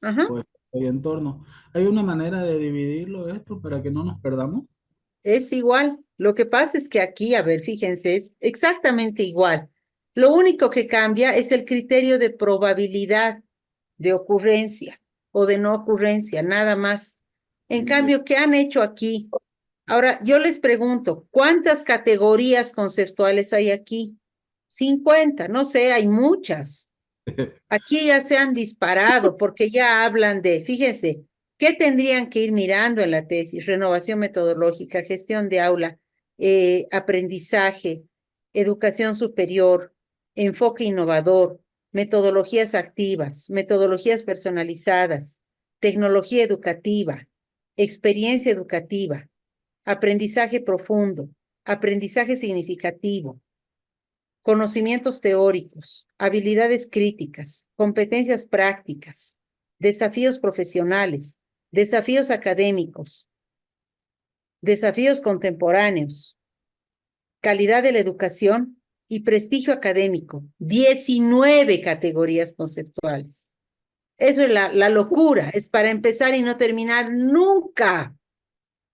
Ajá. O efecto y entorno. ¿Hay una manera de dividirlo esto para que no nos perdamos? Es igual. Lo que pasa es que aquí, a ver, fíjense, es exactamente igual. Lo único que cambia es el criterio de probabilidad de ocurrencia o de no ocurrencia, nada más. En cambio, ¿qué han hecho aquí? Ahora, yo les pregunto, ¿cuántas categorías conceptuales hay aquí? 50, no sé, hay muchas. Aquí ya se han disparado porque ya hablan de, fíjense, ¿qué tendrían que ir mirando en la tesis? Renovación metodológica, gestión de aula, aprendizaje, educación superior, enfoque innovador, metodologías activas, metodologías personalizadas, tecnología educativa, experiencia educativa, aprendizaje profundo, aprendizaje significativo, conocimientos teóricos, habilidades críticas, competencias prácticas, desafíos profesionales, desafíos académicos, desafíos contemporáneos, calidad de la educación y prestigio académico. 19 categorías conceptuales. Eso es la locura, es para empezar y no terminar nunca.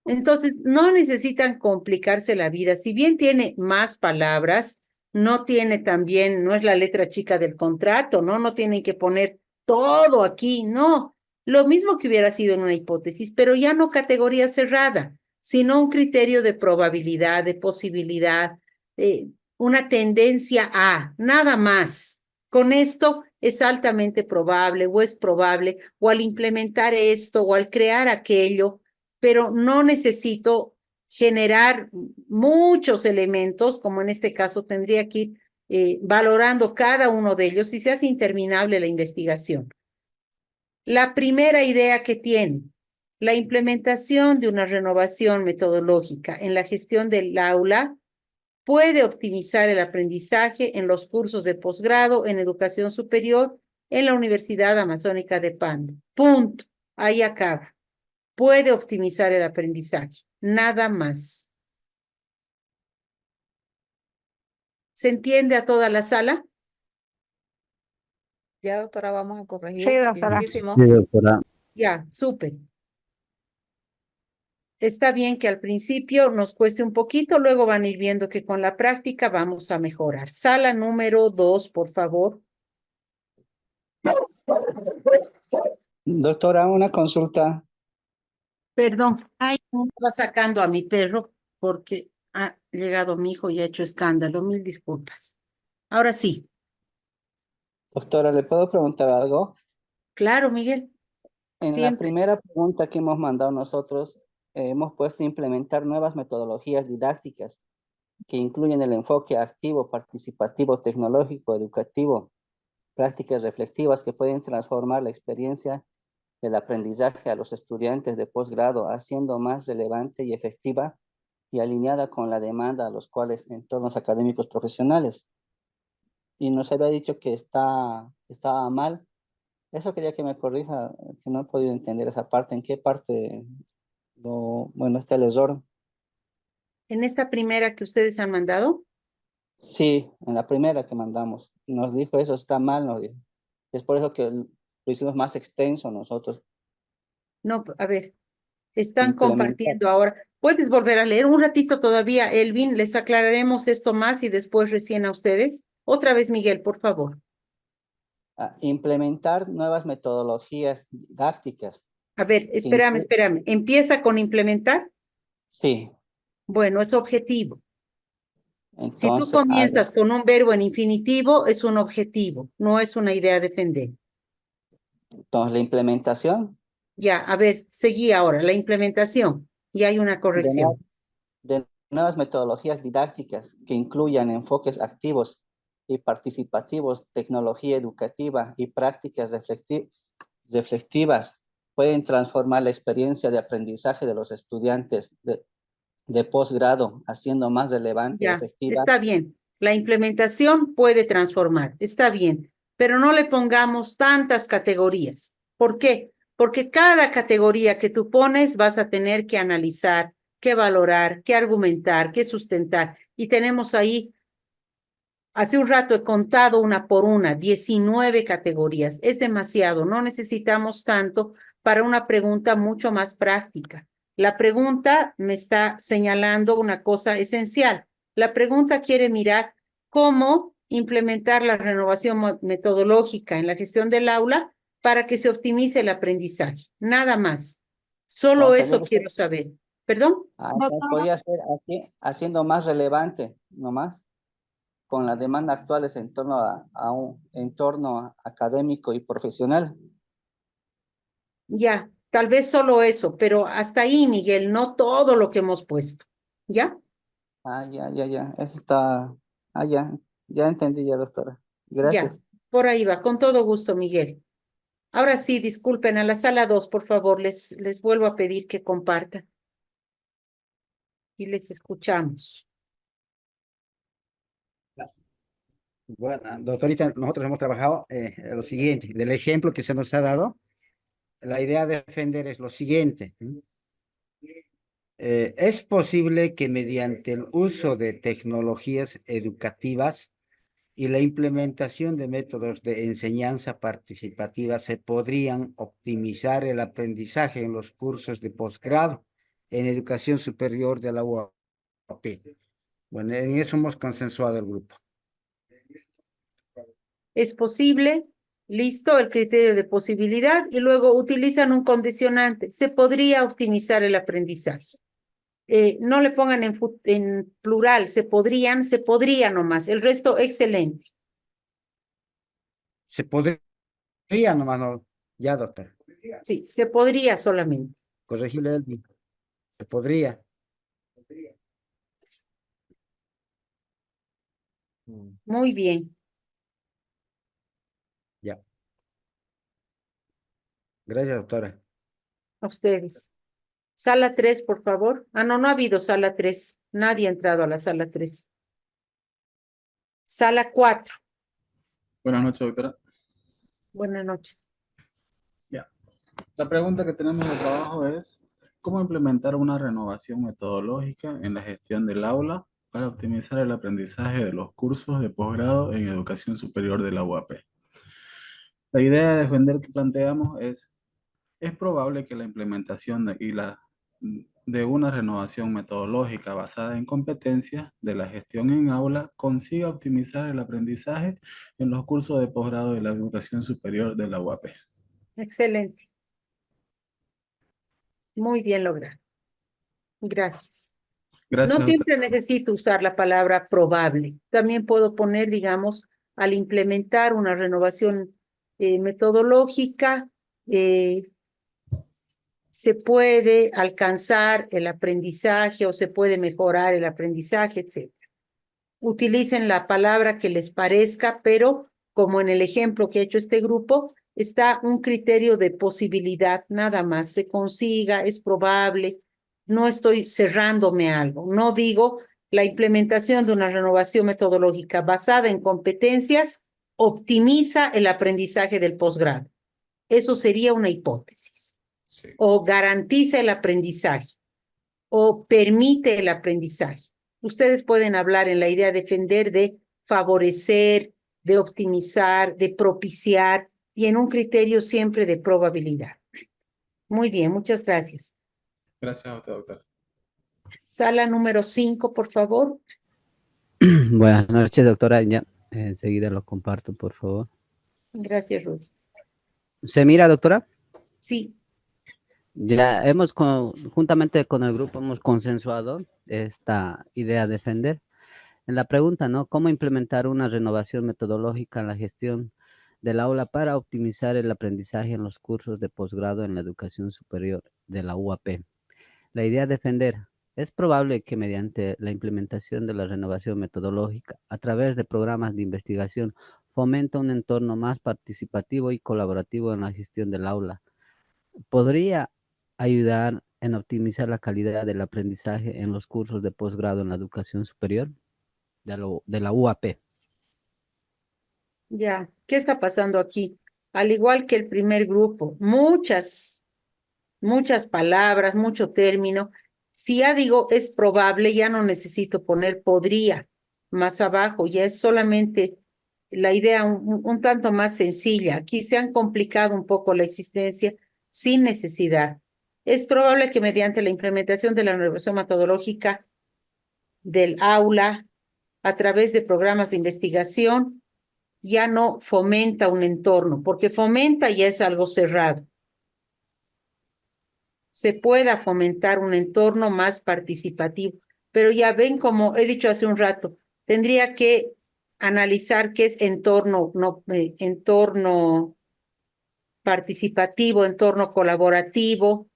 Entonces, no necesitan complicarse la vida. Si bien tiene más palabras, no tiene también, no es la letra chica del contrato, ¿no? No tienen que poner todo aquí, no. Lo mismo que hubiera sido en una hipótesis, pero ya no categoría cerrada, sino un criterio de probabilidad, de posibilidad, una tendencia a, nada más. Con esto es altamente probable o es probable, o al implementar esto o al crear aquello, pero no necesito generar muchos elementos, como en este caso tendría que ir valorando cada uno de ellos y se hace interminable la investigación. La primera idea que tiene, la implementación de una renovación metodológica en la gestión del aula puede optimizar el aprendizaje en los cursos de posgrado en educación superior en la Universidad Amazónica de Pando. Punto. Ahí acaba. Puede optimizar el aprendizaje, nada más. ¿Se entiende a toda la sala? Ya, doctora, vamos a corregir. Sí, doctora. Bienísimo. Sí, doctora. Ya, súper. Está bien que al principio nos cueste un poquito, luego van a ir viendo que con la práctica vamos a mejorar. Sala número 2, por favor. Doctora, una consulta. Perdón, estaba sacando a mi perro porque ha llegado mi hijo y ha hecho escándalo. Mil disculpas. Ahora sí. Doctora, ¿le puedo preguntar algo? Claro, Miguel. En la Siempre. primera pregunta que hemos mandado nosotros, hemos puesto implementar nuevas metodologías didácticas que incluyen el enfoque activo, participativo, tecnológico, educativo, prácticas reflexivas que pueden transformar la experiencia del aprendizaje a los estudiantes de posgrado, haciendo más relevante y efectiva y alineada con la demanda a los cuales entornos académicos profesionales. Y nos había dicho que estaba mal. Eso quería que me corrija, que no he podido entender esa parte. ¿En qué parte está el error? En esta primera que ustedes han mandado, Sí, en la primera que mandamos. Nos dijo eso, está mal, nos dijo. Es por eso que lo hicimos más extenso nosotros. no, a ver, están Implementar. compartiendo ahora. ¿Puedes volver a leer un ratito todavía, Elvin? Les aclararemos esto más y después recién a ustedes. Otra vez, Miguel, por favor. Implementar nuevas metodologías didácticas. A ver, espérame. ¿Empieza con implementar? Sí. Bueno, es objetivo. Si tú Entonces, comienzas con un verbo en infinitivo, es un objetivo, no es una idea a defender. entonces la implementación Ya, a ver, seguí ahora, la implementación. Y hay una corrección. de nuevas metodologías didácticas que incluyan enfoques activos y participativos, tecnología educativa y prácticas reflexivas pueden transformar la experiencia de aprendizaje de los estudiantes de posgrado, haciendo más relevante, Ya, efectiva. está bien. La implementación puede transformar, está bien, pero no le pongamos tantas categorías. ¿Por qué? Porque cada categoría que tú pones vas a tener que analizar, que valorar, que argumentar, que sustentar. Y tenemos ahí, hace un rato he contado una por una, 19 categorías. Es demasiado, no necesitamos tanto para una pregunta mucho más práctica. La pregunta me está señalando una cosa esencial. La pregunta quiere mirar cómo implementar la renovación metodológica en la gestión del aula para que se optimice el aprendizaje. Nada más. Solo Entonces, eso quiero saber. ¿Perdón? podría ser así, haciendo más relevante, nomás, con las demandas actuales en torno a un entorno académico y profesional. Ya, tal vez solo eso, pero hasta ahí, Miguel, no todo lo que hemos puesto. ¿Ya? Ya. Eso está. Ya entendí ya, doctora. Gracias. Ya, por ahí va, con todo gusto, Miguel. Ahora sí, disculpen, a la sala 2, por favor, les vuelvo a pedir que compartan. Y les escuchamos. Bueno, doctorita, nosotros hemos trabajado lo siguiente, del ejemplo que se nos ha dado, la idea de defender es lo siguiente. Es posible que mediante el uso de tecnologías educativas y la implementación de métodos de enseñanza participativa se podrían optimizar el aprendizaje en los cursos de posgrado en educación superior de la UAP. Bueno, en eso hemos consensuado el grupo. Es posible, listo, el criterio de posibilidad, y luego utilizan un condicionante. Se podría optimizar el aprendizaje. No le pongan en plural, se podría nomás. El resto, excelente. Se podría nomás, no. Ya, doctor. Sí, se podría solamente. Corregirle el se podría. Muy bien. Ya. Gracias, doctora. A ustedes. Sala 3, por favor. No ha habido sala 3. Nadie ha entrado a la sala 3. Sala 4. Buenas noches, doctora. Buenas noches. Ya. La pregunta que tenemos de trabajo es, ¿cómo implementar una renovación metodológica en la gestión del aula para optimizar el aprendizaje de los cursos de posgrado en educación superior de la UAP? La idea de defender que planteamos es probable que la implementación de una renovación metodológica basada en competencias de la gestión en aula consiga optimizar el aprendizaje en los cursos de posgrado de la educación superior de la UAP. Excelente. Muy bien logrado. Gracias. Gracias. No siempre necesito usar la palabra probable. También puedo poner, digamos, al implementar una renovación metodológica, se puede alcanzar el aprendizaje o se puede mejorar el aprendizaje, etc. Utilicen la palabra que les parezca, pero como en el ejemplo que ha hecho este grupo, está un criterio de posibilidad, nada más. Se consiga, es probable, no estoy cerrándome a algo. No digo la implementación de una renovación metodológica basada en competencias optimiza el aprendizaje del posgrado. Eso sería una hipótesis. O garantiza el aprendizaje, o permite el aprendizaje. Ustedes pueden hablar en la idea de defender de favorecer, de optimizar, de propiciar, y en un criterio siempre de probabilidad. Muy bien, muchas gracias. Gracias a usted, doctora. Sala número 5, por favor. Buenas noches, doctora. Ya enseguida lo comparto, por favor. Gracias, Ruth. ¿Se mira, doctora? Sí. Ya hemos, juntamente con el grupo, hemos consensuado esta idea de defender. En la pregunta, ¿no? ¿Cómo implementar una renovación metodológica en la gestión del aula para optimizar el aprendizaje en los cursos de posgrado en la educación superior de la UAP? La idea de defender. Es probable que mediante la implementación de la renovación metodológica a través de programas de investigación fomenta un entorno más participativo y colaborativo en la gestión del aula. ¿Podría ayudar en optimizar la calidad del aprendizaje en los cursos de posgrado en la educación superior de la UAP? Ya, ¿qué está pasando aquí? Al igual que el primer grupo, muchas palabras, mucho término. Si ya digo es probable, ya no necesito poner podría más abajo, ya es solamente la idea un tanto más sencilla. Aquí se han complicado un poco la existencia sin necesidad. Es probable que mediante la implementación de la renovación metodológica del aula a través de programas de investigación ya no fomenta un entorno, porque fomenta ya es algo cerrado. Se pueda fomentar un entorno más participativo. Pero ya ven, como he dicho hace un rato, tendría que analizar qué es entorno, no, entorno participativo, entorno colaborativo,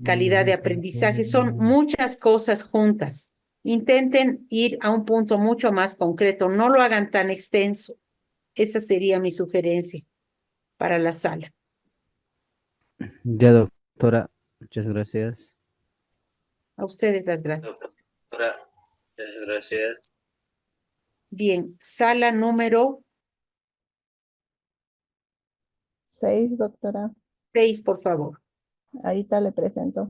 calidad de aprendizaje, son muchas cosas juntas. Intenten ir a un punto mucho más concreto, no lo hagan tan extenso. Esa sería mi sugerencia para la sala. Ya, doctora, muchas gracias. A ustedes las gracias. Doctora, muchas gracias. Bien, sala número 6, doctora. 6, por favor. Ahorita le presento.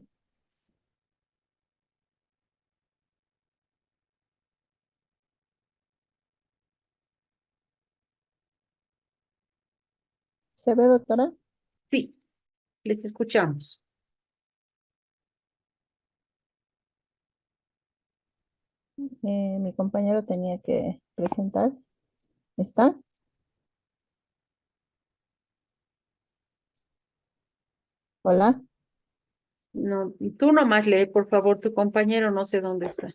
¿Se ve, doctora? Sí, les escuchamos. Mi compañero tenía que presentar. ¿Está? Hola. No, tú nomás lee, por favor, tu compañero no sé dónde está.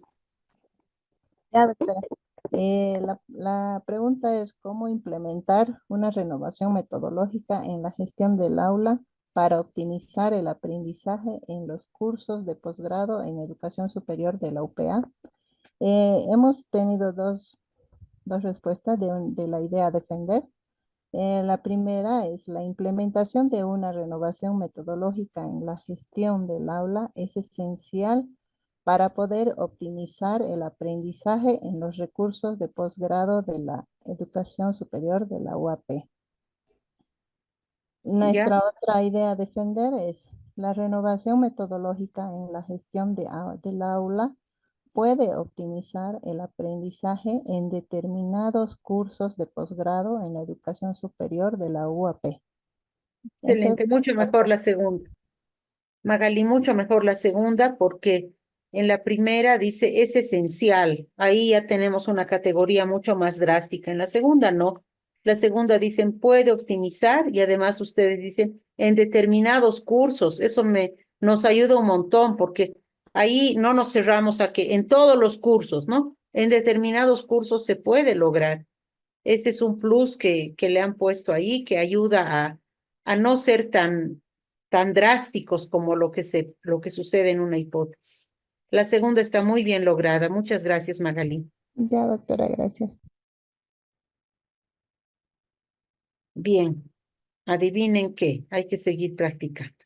Ya, doctora. La pregunta es cómo implementar una renovación metodológica en la gestión del aula para optimizar el aprendizaje en los cursos de posgrado en educación superior de la UPA. Hemos tenido dos respuestas de la idea defender. La primera es la implementación de una renovación metodológica en la gestión del aula es esencial para poder optimizar el aprendizaje en los recursos de posgrado de la educación superior de la UAP. Nuestra otra idea a defender es la renovación metodológica en la gestión del aula puede optimizar el aprendizaje en determinados cursos de posgrado en la educación superior de la UAP. Excelente, mucho mejor la segunda. Magali, mucho mejor la segunda porque en la primera dice es esencial. Ahí ya tenemos una categoría mucho más drástica. En la segunda no. La segunda dicen puede optimizar y además ustedes dicen en determinados cursos. Eso nos ayuda un montón porque ahí no nos cerramos a que en todos los cursos, ¿no? En determinados cursos se puede lograr. Ese es un plus que le han puesto ahí que ayuda a no ser tan drásticos como lo que sucede en una hipótesis. La segunda está muy bien lograda. Muchas gracias, Magalí. Ya, doctora, gracias. Bien, adivinen qué, hay que seguir practicando.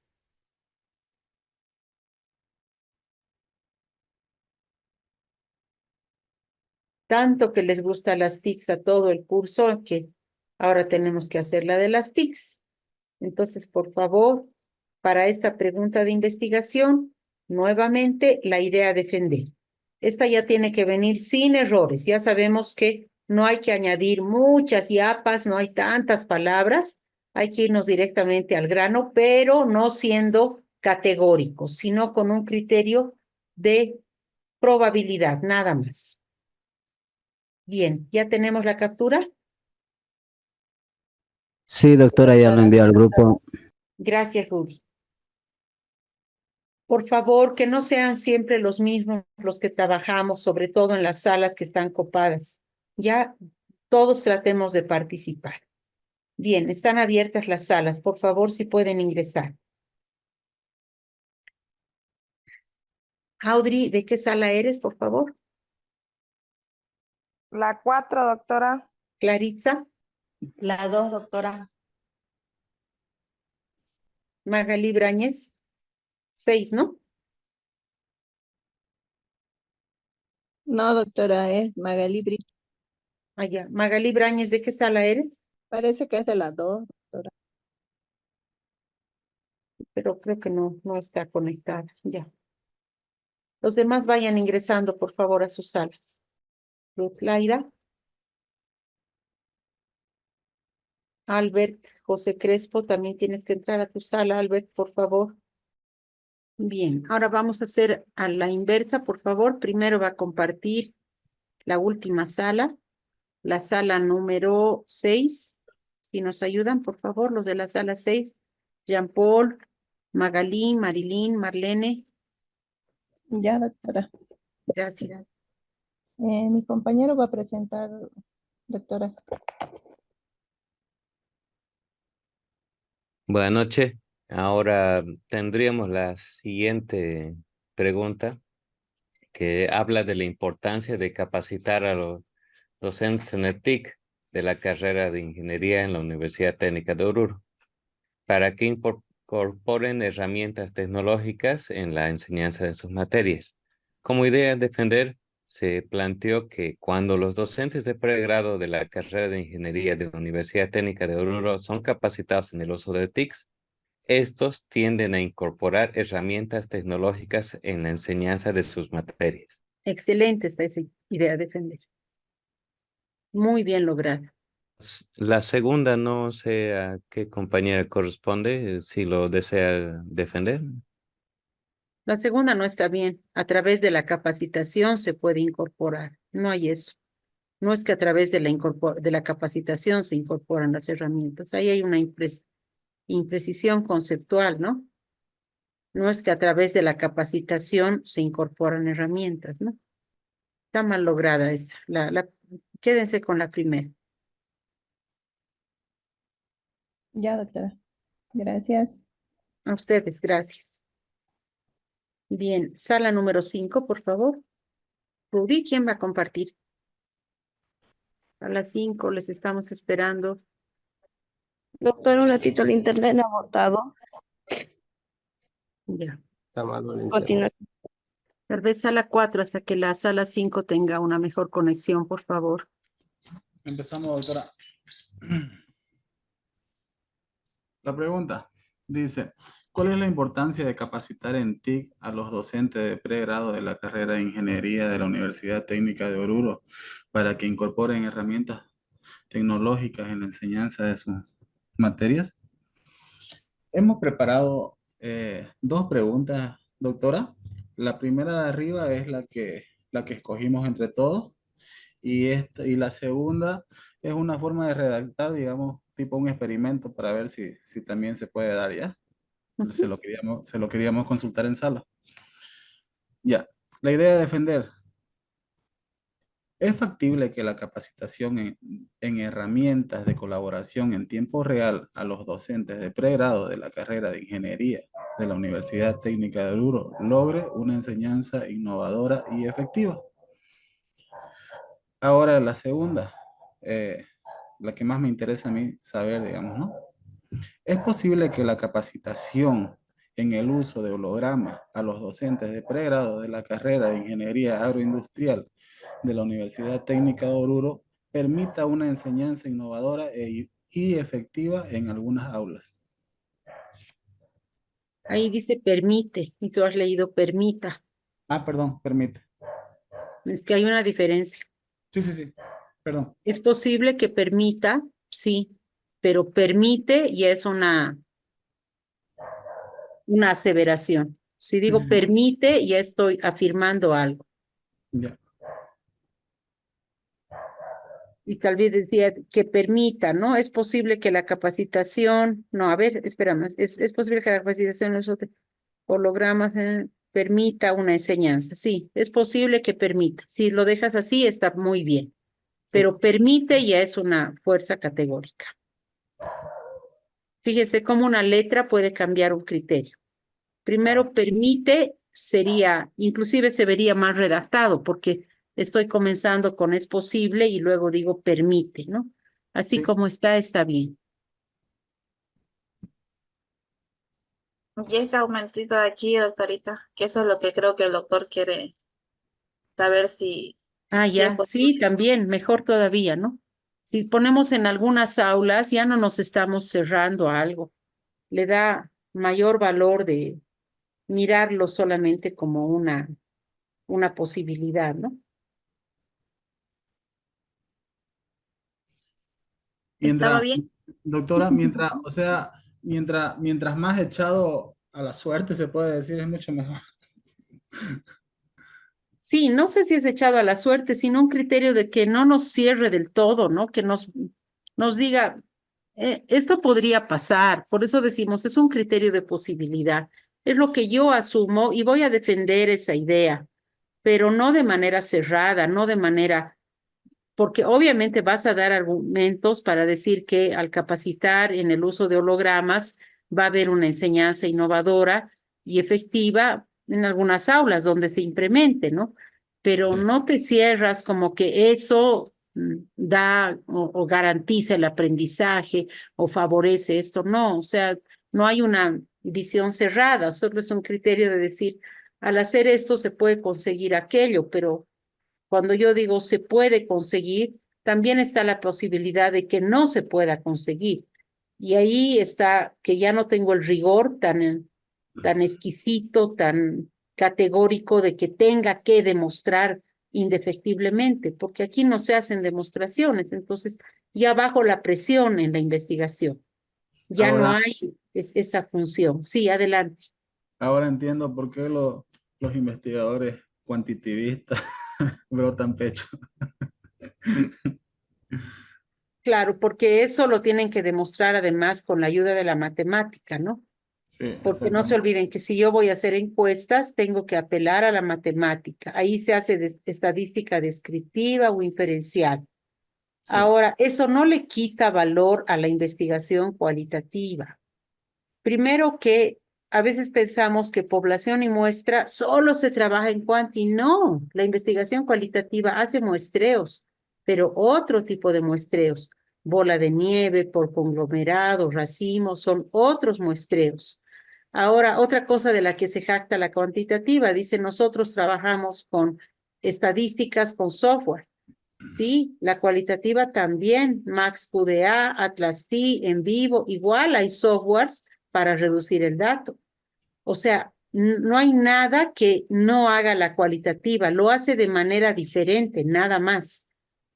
Tanto que les gusta las TICs a todo el curso que ahora tenemos que hacer la de las TICs. Entonces, por favor, para esta pregunta de investigación, nuevamente la idea defender. Esta ya tiene que venir sin errores. Ya sabemos que no hay que añadir muchas yapas, no hay tantas palabras. Hay que irnos directamente al grano, pero no siendo categóricos, sino con un criterio de probabilidad, nada más. Bien, ¿ya tenemos la captura? Sí, doctora, ya lo envié al grupo. Gracias, Rudy. Por favor, que no sean siempre los mismos los que trabajamos, sobre todo en las salas que están copadas. Ya todos tratemos de participar. Bien, están abiertas las salas. Por favor, si pueden ingresar. Audrey, ¿de qué sala eres, por favor? La 4, doctora. Claritza. La 2, doctora. Magali Brañez. 6, ¿no? No, doctora, es Magali Brito. Allá. Magali Brañez, ¿de qué sala eres? Parece que es de las 2, doctora. Pero creo que no está conectada. Ya. Los demás vayan ingresando, por favor, a sus salas. Ruth Laida. Albert, José Crespo, también tienes que entrar a tu sala, Albert, por favor. Bien, ahora vamos a hacer a la inversa, por favor. Primero va a compartir la última sala, la sala número 6. Si nos ayudan, por favor, los de la sala 6. Jean-Paul, Magalí, Marilyn, Marlene. Ya, doctora. Gracias. Mi compañero va a presentar, doctora. Buenas noches. Ahora tendríamos la siguiente pregunta que habla de la importancia de capacitar a los docentes en el TIC de la carrera de Ingeniería en la Universidad Técnica de Oruro para que incorporen herramientas tecnológicas en la enseñanza de sus materias. Como idea a defender, se planteó que cuando los docentes de pregrado de la carrera de Ingeniería de la Universidad Técnica de Oruro son capacitados en el uso de TICs, estos tienden a incorporar herramientas tecnológicas en la enseñanza de sus materias. Excelente está esa idea a defender. Muy bien lograda. La segunda no sé a qué compañera corresponde, si lo desea defender. La segunda no está bien. A través de la capacitación se puede incorporar. No hay eso. No es que a través de la capacitación se incorporan las herramientas. Ahí hay una imprecisión conceptual, ¿no? No es que a través de la capacitación se incorporan herramientas, ¿no? Está mal lograda esa. Quédense con la primera. Ya, doctora. Gracias. A ustedes, gracias. Bien, sala número 5, por favor. Rudy, ¿quién va a compartir? A las 5 les estamos esperando. Doctora, un ratito el internet no ha botado. Ya. Está malo el internet. Continúa. Tal vez sala 4 hasta que la sala 5 tenga una mejor conexión, por favor. Empezamos, doctora. La pregunta dice, ¿cuál es la importancia de capacitar en TIC a los docentes de pregrado de la carrera de Ingeniería de la Universidad Técnica de Oruro para que incorporen herramientas tecnológicas en la enseñanza de sus materias? Hemos preparado dos preguntas, doctora. La primera de arriba es la que escogimos entre todos y la segunda es una forma de redactar, digamos, tipo un experimento para ver si también se puede dar, ¿ya? Se lo queríamos consultar en sala. Ya, la idea de defender. ¿Es factible que la capacitación en herramientas de colaboración en tiempo real a los docentes de pregrado de la carrera de Ingeniería de la Universidad Técnica de Oruro logre una enseñanza innovadora y efectiva? Ahora la segunda, la que más me interesa a mí saber, digamos, ¿no? ¿Es posible que la capacitación en el uso de hologramas a los docentes de pregrado de la carrera de Ingeniería Agroindustrial de la Universidad Técnica de Oruro permita una enseñanza innovadora y efectiva en algunas aulas. Ahí dice permite, y tú has leído permita. Ah, perdón, permite. Es que hay una diferencia. Sí, perdón. Es posible que permita, sí, pero permite ya es una aseveración. Si digo Sí. permite, ya estoy afirmando algo. Ya. Y tal vez decía que permita, ¿no? Es posible que la capacitación, no, a ver, espérame, es posible que la capacitación de los hologramas permita una enseñanza. Sí, es posible que permita. Si lo dejas así, está muy bien. Pero permite ya es una fuerza categórica. Fíjese cómo una letra puede cambiar un criterio. Primero, permite sería, inclusive se vería más redactado, porque estoy comenzando con es posible y luego digo permite, ¿no? Así como está bien. Y este aumentito de aquí, doctorita, que eso es lo que creo que el doctor quiere saber si Ah, es ya, posible. sí, también, mejor todavía, ¿no? Si ponemos en algunas aulas, ya no nos estamos cerrando a algo. Le da mayor valor de mirarlo solamente como una posibilidad, ¿no? ¿Estaba Mientras, bien? doctora, o sea, mientras más echado a la suerte se puede decir, es mucho mejor. Sí, no sé si es echado a la suerte, sino un criterio de que no nos cierre del todo, ¿no? Que nos diga, esto podría pasar. Por eso decimos, es un criterio de posibilidad. Es lo que yo asumo y voy a defender esa idea, pero no de manera cerrada, no de manera, porque obviamente vas a dar argumentos para decir que al capacitar en el uso de hologramas va a haber una enseñanza innovadora y efectiva en algunas aulas donde se implemente, ¿no? Pero no te cierras como que eso da o garantiza el aprendizaje o favorece esto, no, o sea, no hay una visión cerrada, solo es un criterio de decir, al hacer esto se puede conseguir aquello, pero cuando yo digo se puede conseguir, también está la posibilidad de que no se pueda conseguir. Y ahí está que ya no tengo el rigor tan exquisito, tan categórico de que tenga que demostrar indefectiblemente, porque aquí no se hacen demostraciones, entonces ya bajo la presión en la investigación, ya no Ahora, hay esa función. Sí, adelante. ahora entiendo por qué los investigadores cuantitivistas brotan pecho. Claro, porque eso lo tienen que demostrar además con la ayuda de la matemática, ¿no? Sí, Porque no se exactamente. olviden que si yo voy a hacer encuestas, tengo que apelar a la matemática. Ahí se hace estadística descriptiva o inferencial. Sí. Ahora, eso no le quita valor a la investigación cualitativa. Primero que a veces pensamos que población y muestra solo se trabaja en cuanti. No, la investigación cualitativa hace muestreos, pero otro tipo de muestreos. Bola de nieve, por conglomerado, racimo, son otros muestreos. Ahora, otra cosa de la que se jacta la cuantitativa, dice, nosotros trabajamos con estadísticas, con software. Sí, la cualitativa también, MaxQDA, AtlasT, en vivo, igual hay softwares para reducir el dato. O sea, no hay nada que no haga la cualitativa, lo hace de manera diferente, nada más.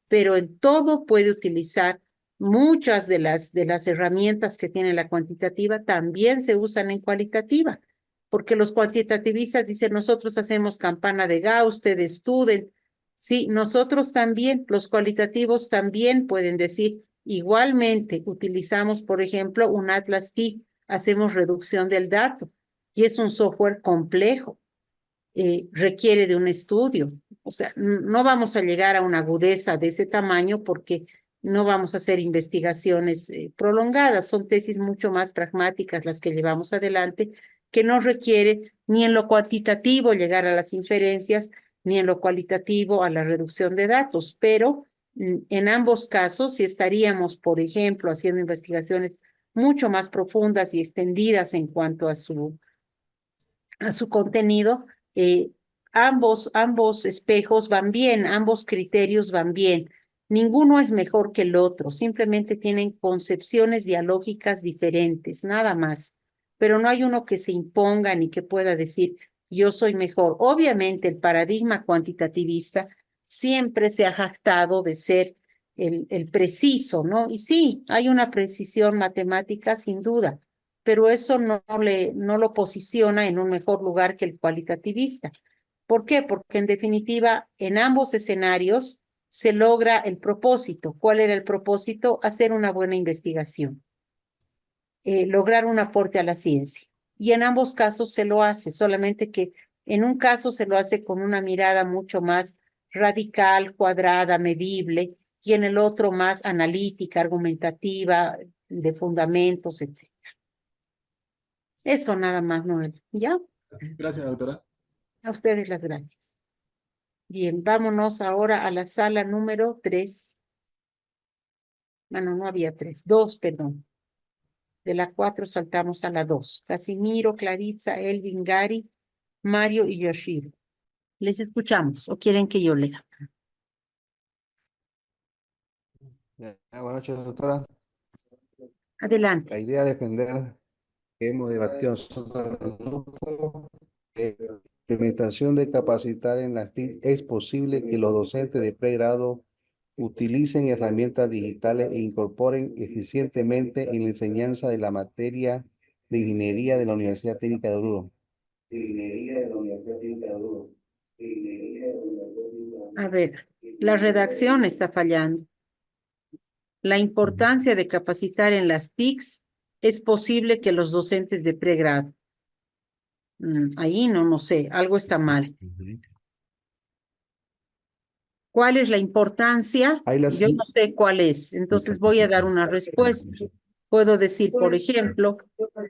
Pero en todo puede utilizar muchas de las herramientas que tiene la cuantitativa, también se usan en cualitativa, porque los cuantitativistas dicen, nosotros hacemos campana de Gauss, ustedes estudien. Sí, nosotros también, los cualitativos también pueden decir, igualmente utilizamos, por ejemplo, un AtlasT, hacemos reducción del dato y es un software complejo, requiere de un estudio. O sea, no vamos a llegar a una agudeza de ese tamaño porque no vamos a hacer investigaciones prolongadas, son tesis mucho más pragmáticas las que llevamos adelante, que no requiere ni en lo cuantitativo llegar a las inferencias, ni en lo cualitativo a la reducción de datos, pero en ambos casos, si estaríamos, por ejemplo, haciendo investigaciones mucho más profundas y extendidas en cuanto a su contenido, ambos espejos van bien, ambos criterios van bien. Ninguno es mejor que el otro, simplemente tienen concepciones dialógicas diferentes, nada más. Pero no hay uno que se imponga ni que pueda decir, yo soy mejor. Obviamente el paradigma cuantitativista siempre se ha jactado de ser el preciso, ¿no? Y sí, hay una precisión matemática sin duda, pero eso no lo posiciona en un mejor lugar que el cualitativista. ¿Por qué? Porque en definitiva, en ambos escenarios se logra el propósito. ¿Cuál era el propósito? Hacer una buena investigación, lograr un aporte a la ciencia. Y en ambos casos se lo hace, solamente que en un caso se lo hace con una mirada mucho más radical, cuadrada, medible, y en el otro más analítica, argumentativa, de fundamentos, etc. Eso nada más, Noel. ¿Ya? Gracias, doctora. A ustedes las gracias. Bien, vámonos ahora a la sala número 3. No había 3, 2, perdón. De la 4 saltamos a la 2. Casimiro, Claritza, Elvin, Gary, Mario y Yoshiro. ¿Les escuchamos o quieren que yo lea? Buenas noches, doctora. Adelante. La idea de defender que hemos debatido nosotros en el grupo, que la implementación de capacitar en las TIC es posible que los docentes de pregrado utilicen herramientas digitales e incorporen eficientemente en la enseñanza de la materia de ingeniería de la Universidad Técnica de Oruro. A ver, la redacción está fallando. La importancia de capacitar en las TICs es posible que los docentes de pregrado. Ahí no sé, algo está mal. ¿Cuál es la importancia? Yo no sé cuál es, entonces voy a dar una respuesta. Puedo decir, por ejemplo,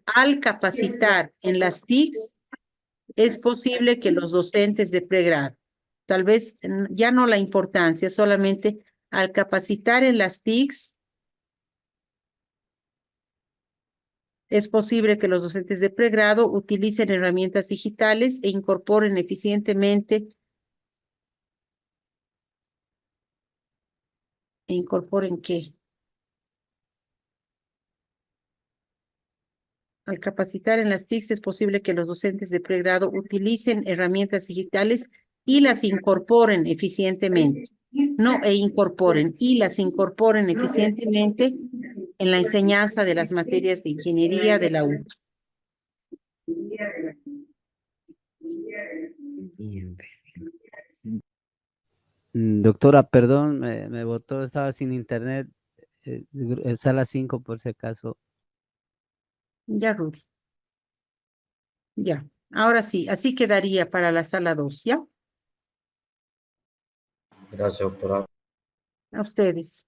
al capacitar en las TICs, es posible que los docentes de pregrado, tal vez ya no la importancia, solamente al capacitar en las TICs, es posible que los docentes de pregrado utilicen herramientas digitales e incorporen eficientemente ¿qué? Al capacitar en las TICs es posible que los docentes de pregrado utilicen herramientas digitales y las incorporen eficientemente. No incorporen, y las incorporen eficientemente en la enseñanza de las materias de ingeniería de la U. Doctora, perdón, me botó, estaba sin internet. Sala 5 por si acaso. Ya, Rudy. Ya, ahora sí, así quedaría para la sala 2, ¿ya? Gracias, doctora. A ustedes.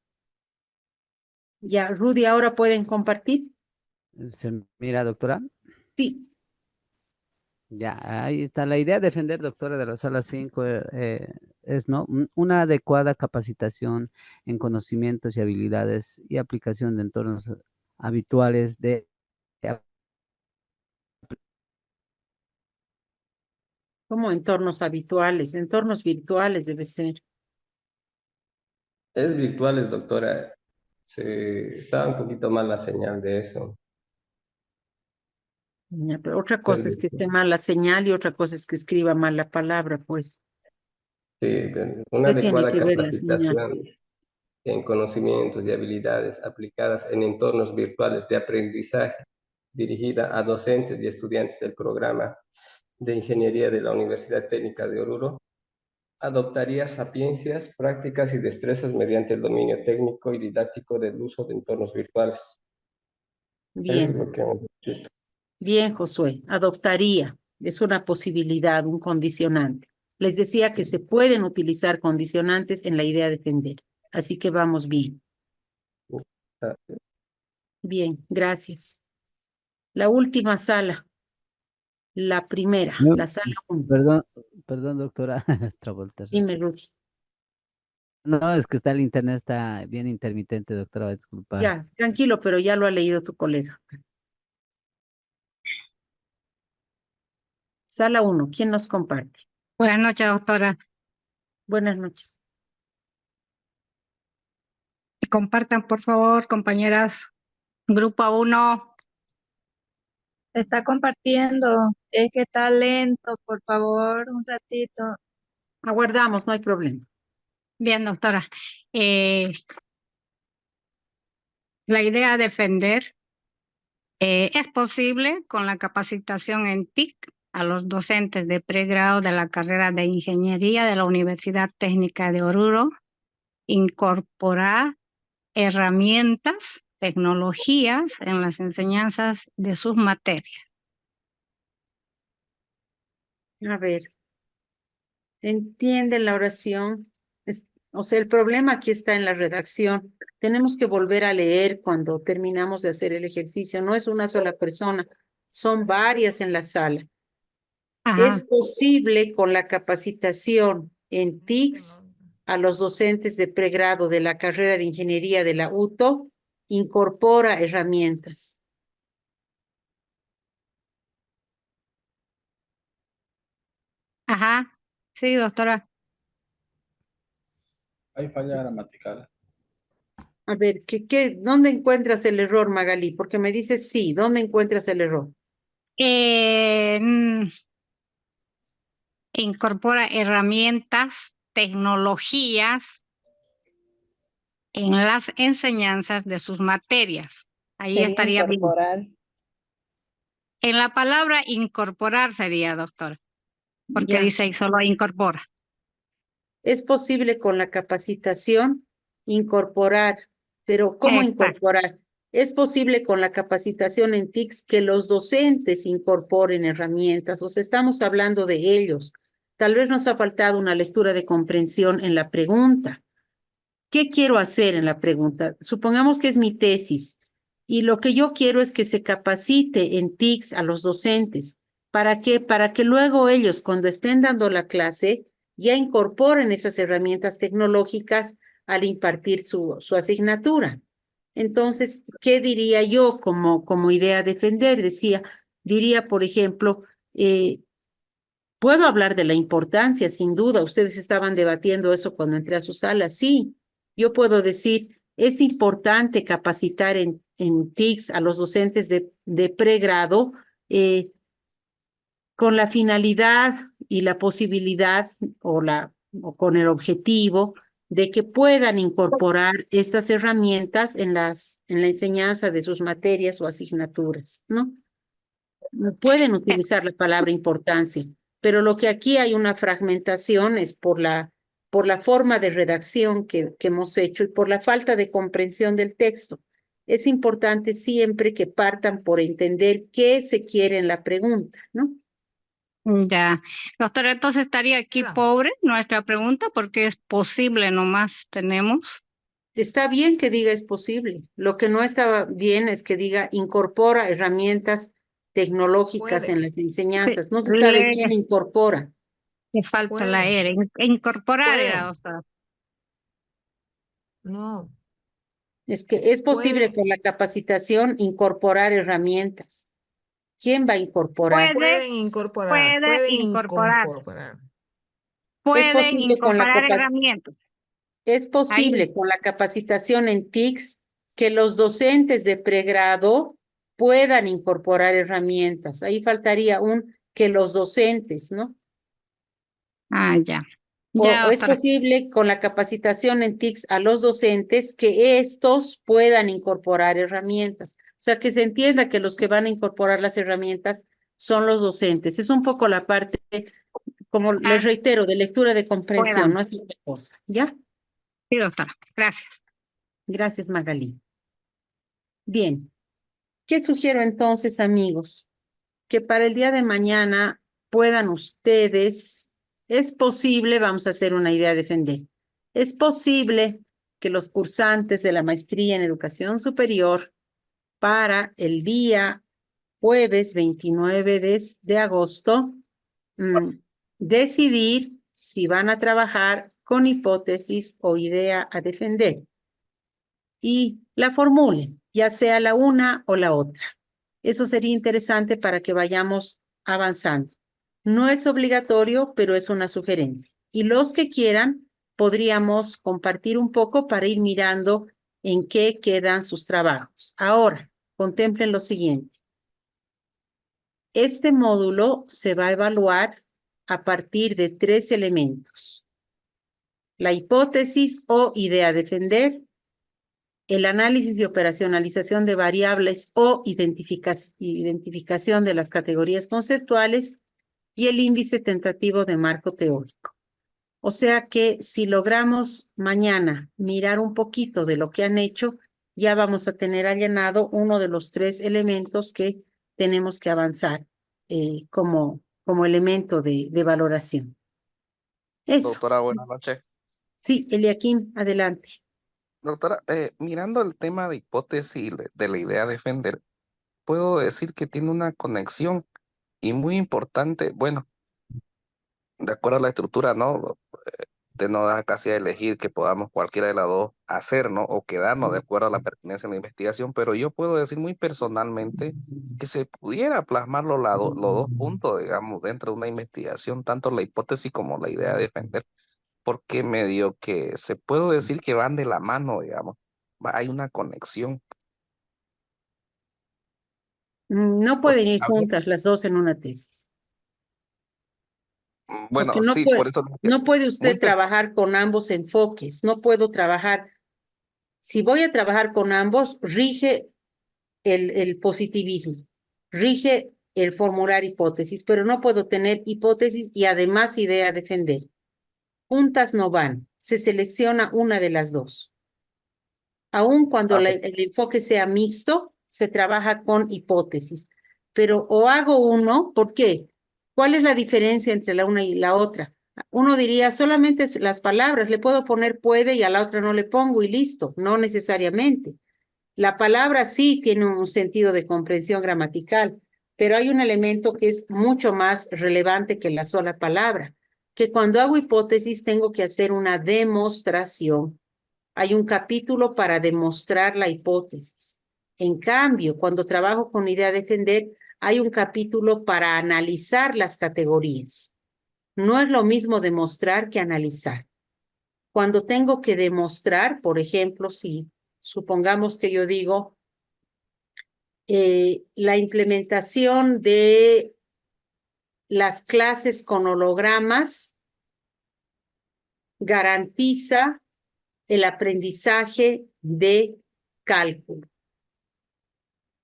Ya, Rudy, ¿ahora pueden compartir? ¿Se mira, doctora? Sí. Ya, ahí está. La idea de defender, doctora, de la sala 5 es, ¿no? Una adecuada capacitación en conocimientos y habilidades y aplicación de entornos habituales de Como entornos habituales, entornos virtuales debe ser. Es virtuales, doctora. Está un poquito mal la señal de eso. Ya, pero otra cosa es que esté mal la señal y otra cosa es que escriba mal la palabra, pues. Sí, una ¿Qué tiene adecuada que ver la señal? capacitación en conocimientos y habilidades aplicadas en entornos virtuales de aprendizaje dirigida a docentes y estudiantes del programa de ingeniería de la Universidad Técnica de Oruro, adoptaría sapiencias, prácticas y destrezas mediante el dominio técnico y didáctico del uso de entornos virtuales. Eso es lo Bien, que hemos escrito. bien, Josué. Adoptaría. Es una posibilidad, un condicionante. Les decía que se pueden utilizar condicionantes en la idea de defender. Así que vamos bien. Bien, gracias. La última sala. La primera, No, la sala 1. perdón, doctora. Otra vuelta. Dime, Rudy. No, es que el internet está bien intermitente, doctora, disculpa. Ya, tranquilo, pero ya lo ha leído tu colega. Sala 1, ¿quién nos comparte? Buenas noches, doctora. Buenas noches. Compartan, por favor, compañeras. Grupo 1. Se está compartiendo. Es que está lento, por favor, un ratito. Aguardamos, no hay problema. Bien, doctora. La idea de defender es posible con la capacitación en TIC a los docentes de pregrado de la carrera de Ingeniería de la Universidad Técnica de Oruro, incorporar herramientas, tecnologías en las enseñanzas de sus materias. A ver, ¿entienden la oración? O sea, el problema aquí está en la redacción. Tenemos que volver a leer cuando terminamos de hacer el ejercicio. No es una sola persona, son varias en la sala. Ajá. Es posible con la capacitación en TICS a los docentes de pregrado de la carrera de Ingeniería de la UTO, incorpora herramientas. Ajá. Sí, doctora. Hay falla gramatical. A ver, ¿dónde encuentras el error, Magalí? Porque me dices sí, ¿dónde encuentras el error? Incorpora herramientas, tecnologías en las enseñanzas de sus materias. Ahí Sería estaría bien. incorporar. En la palabra incorporar sería, doctora, porque Ya. dice ahí solo incorpora. Es posible con la capacitación incorporar, pero ¿cómo Exacto. incorporar? Es posible con la capacitación en TICS que los docentes incorporen herramientas, o sea, estamos hablando de ellos. Tal vez nos ha faltado una lectura de comprensión en la pregunta. ¿Qué quiero hacer en la pregunta? Supongamos que es mi tesis y lo que yo quiero es que se capacite en TICS a los docentes. ¿Para qué? Para que luego ellos, cuando estén dando la clase, ya incorporen esas herramientas tecnológicas al impartir su asignatura. Entonces, ¿qué diría yo como idea a defender? Diría, por ejemplo, puedo hablar de la importancia, sin duda. Ustedes estaban debatiendo eso cuando entré a su sala. Sí, yo puedo decir, es importante capacitar en TICS a los docentes de pregrado con la finalidad y la posibilidad o con el objetivo de que puedan incorporar estas herramientas en la enseñanza de sus materias o asignaturas, ¿no? Pueden utilizar la palabra importancia, pero lo que aquí hay una fragmentación es por la forma de redacción que hemos hecho y por la falta de comprensión del texto. Es importante siempre que partan por entender qué se quiere en la pregunta, ¿no? Ya. Doctora, entonces estaría aquí pobre nuestra pregunta porque es posible nomás tenemos. Está bien que diga es posible. Lo que no está bien es que diga incorpora herramientas tecnológicas en las enseñanzas. No se sabe quién incorpora. Le falta la R. Incorporar era, Pueden. doctora. No. Es que es posible Pueden. con la capacitación incorporar herramientas. ¿Quién va a incorporar? Pueden incorporar. Puede Pueden incorporar. incorporar. Es Pueden posible con la incorporar herramientas. Es posible con la capacitación en TICS que los docentes de pregrado puedan incorporar herramientas. Ahí faltaría que los docentes, ¿no? Ah, ya. O Ya, es doctora. posible con la capacitación en TICS a los docentes que estos puedan incorporar herramientas. O sea, que se entienda que los que van a incorporar las herramientas son los docentes. Es un poco la parte, como les reitero, de lectura de comprensión, Puedan. no es otra cosa. ¿Ya? Sí, doctora. Gracias. Gracias, Magalí. Bien. ¿Qué sugiero entonces, amigos? Que para el día de mañana puedan ustedes, es posible, vamos a hacer una idea a defender, es posible que los cursantes de la maestría en educación superior para el día jueves 29 de agosto decidir si van a trabajar con hipótesis o idea a defender y la formulen, ya sea la una o la otra. Eso sería interesante para que vayamos avanzando. No es obligatorio, pero es una sugerencia. Y los que quieran, podríamos compartir un poco para ir mirando en qué quedan sus trabajos. Ahora, contemplen lo siguiente. Este módulo se va a evaluar a partir de 3 elementos. La hipótesis o idea a defender, el análisis y operacionalización de variables o identificación de las categorías conceptuales y el índice tentativo de marco teórico. O sea que si logramos mañana mirar un poquito de lo que han hecho, ya vamos a tener allanado uno de los 3 elementos que tenemos que avanzar como elemento de valoración. Eso. Doctora, buenas noches. Sí, Eliakim, adelante. Doctora, mirando el tema de hipótesis y de la idea de defender, puedo decir que tiene una conexión y muy importante, bueno, de acuerdo a la estructura, ¿no? Usted no da casi a elegir que podamos cualquiera de las dos hacer, ¿no? O quedarnos de acuerdo a la pertinencia en la investigación, pero yo puedo decir muy personalmente que se pudiera plasmar los dos puntos, digamos, dentro de una investigación, tanto la hipótesis como la idea de defender, porque medio que se puede decir que van de la mano, digamos, hay una conexión. No pueden ir juntas las dos en una tesis. Bueno, Porque sí, por eso. no puede usted trabajar con ambos enfoques. No puedo trabajar. Si voy a trabajar con ambos, rige el positivismo, rige el formular hipótesis, pero no puedo tener hipótesis y además idea a defender. Juntas no van. Se selecciona una de las dos. Aun cuando el enfoque sea mixto, se trabaja con hipótesis. Pero o hago uno, ¿por qué? ¿Cuál es la diferencia entre la una y la otra? Uno diría, solamente las palabras, le puedo poner puede y a la otra no le pongo y listo. No necesariamente. La palabra sí tiene un sentido de comprensión gramatical, pero hay un elemento que es mucho más relevante que la sola palabra, que cuando hago hipótesis tengo que hacer una demostración. Hay un capítulo para demostrar la hipótesis. En cambio, cuando trabajo con idea a defender, hay un capítulo para analizar las categorías. No es lo mismo demostrar que analizar. Cuando tengo que demostrar, por ejemplo, si supongamos que yo digo la implementación de las clases con hologramas garantiza el aprendizaje de cálculo.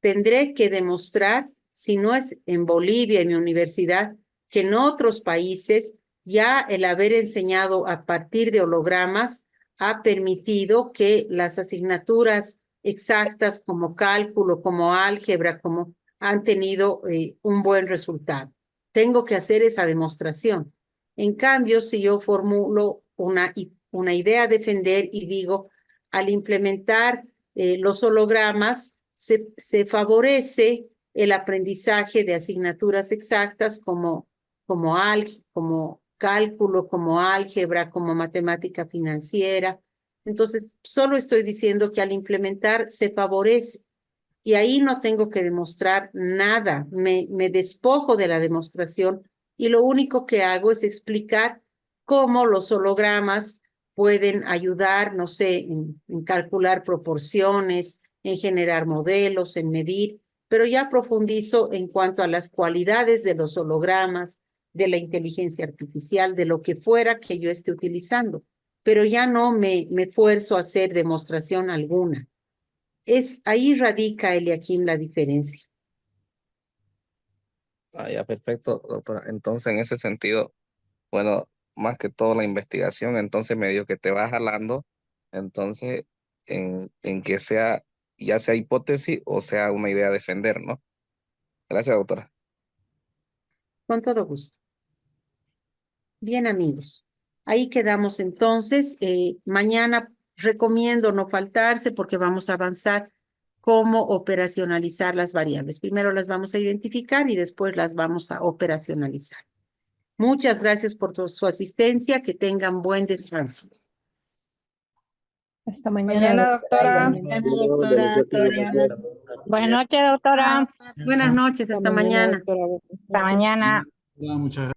Tendré que demostrar, si no es en Bolivia, en mi universidad, que en otros países ya el haber enseñado a partir de hologramas ha permitido que las asignaturas exactas como cálculo, como álgebra, han tenido un buen resultado. Tengo que hacer esa demostración. En cambio, si yo formulo una idea a defender y digo, al implementar los hologramas, se favorece el aprendizaje de asignaturas exactas como cálculo, como álgebra, como matemática financiera. Entonces, solo estoy diciendo que al implementar se favorece y ahí no tengo que demostrar nada. Me despojo de la demostración y lo único que hago es explicar cómo los hologramas pueden ayudar, no sé, en calcular proporciones, en generar modelos, en medir, pero ya profundizo en cuanto a las cualidades de los hologramas, de la inteligencia artificial, de lo que fuera que yo esté utilizando, pero ya no me esfuerzo a hacer demostración alguna. Ahí radica, Eliakim, la diferencia. Ah, ya, perfecto, doctora. Entonces, en ese sentido, bueno, más que todo la investigación, entonces medio que te va jalando, entonces, en que sea, ya sea hipótesis o sea una idea a defender, ¿no? Gracias, doctora. Con todo gusto. Bien, amigos. Ahí quedamos entonces. Mañana recomiendo no faltarse porque vamos a avanzar cómo operacionalizar las variables. Primero las vamos a identificar y después las vamos a operacionalizar. Muchas gracias por su asistencia. Que tengan buen descanso. Hasta mañana, doctora. Buenas noches, doctora. Buenas noches, hasta mañana. Hasta mañana. Ya, muchas gracias.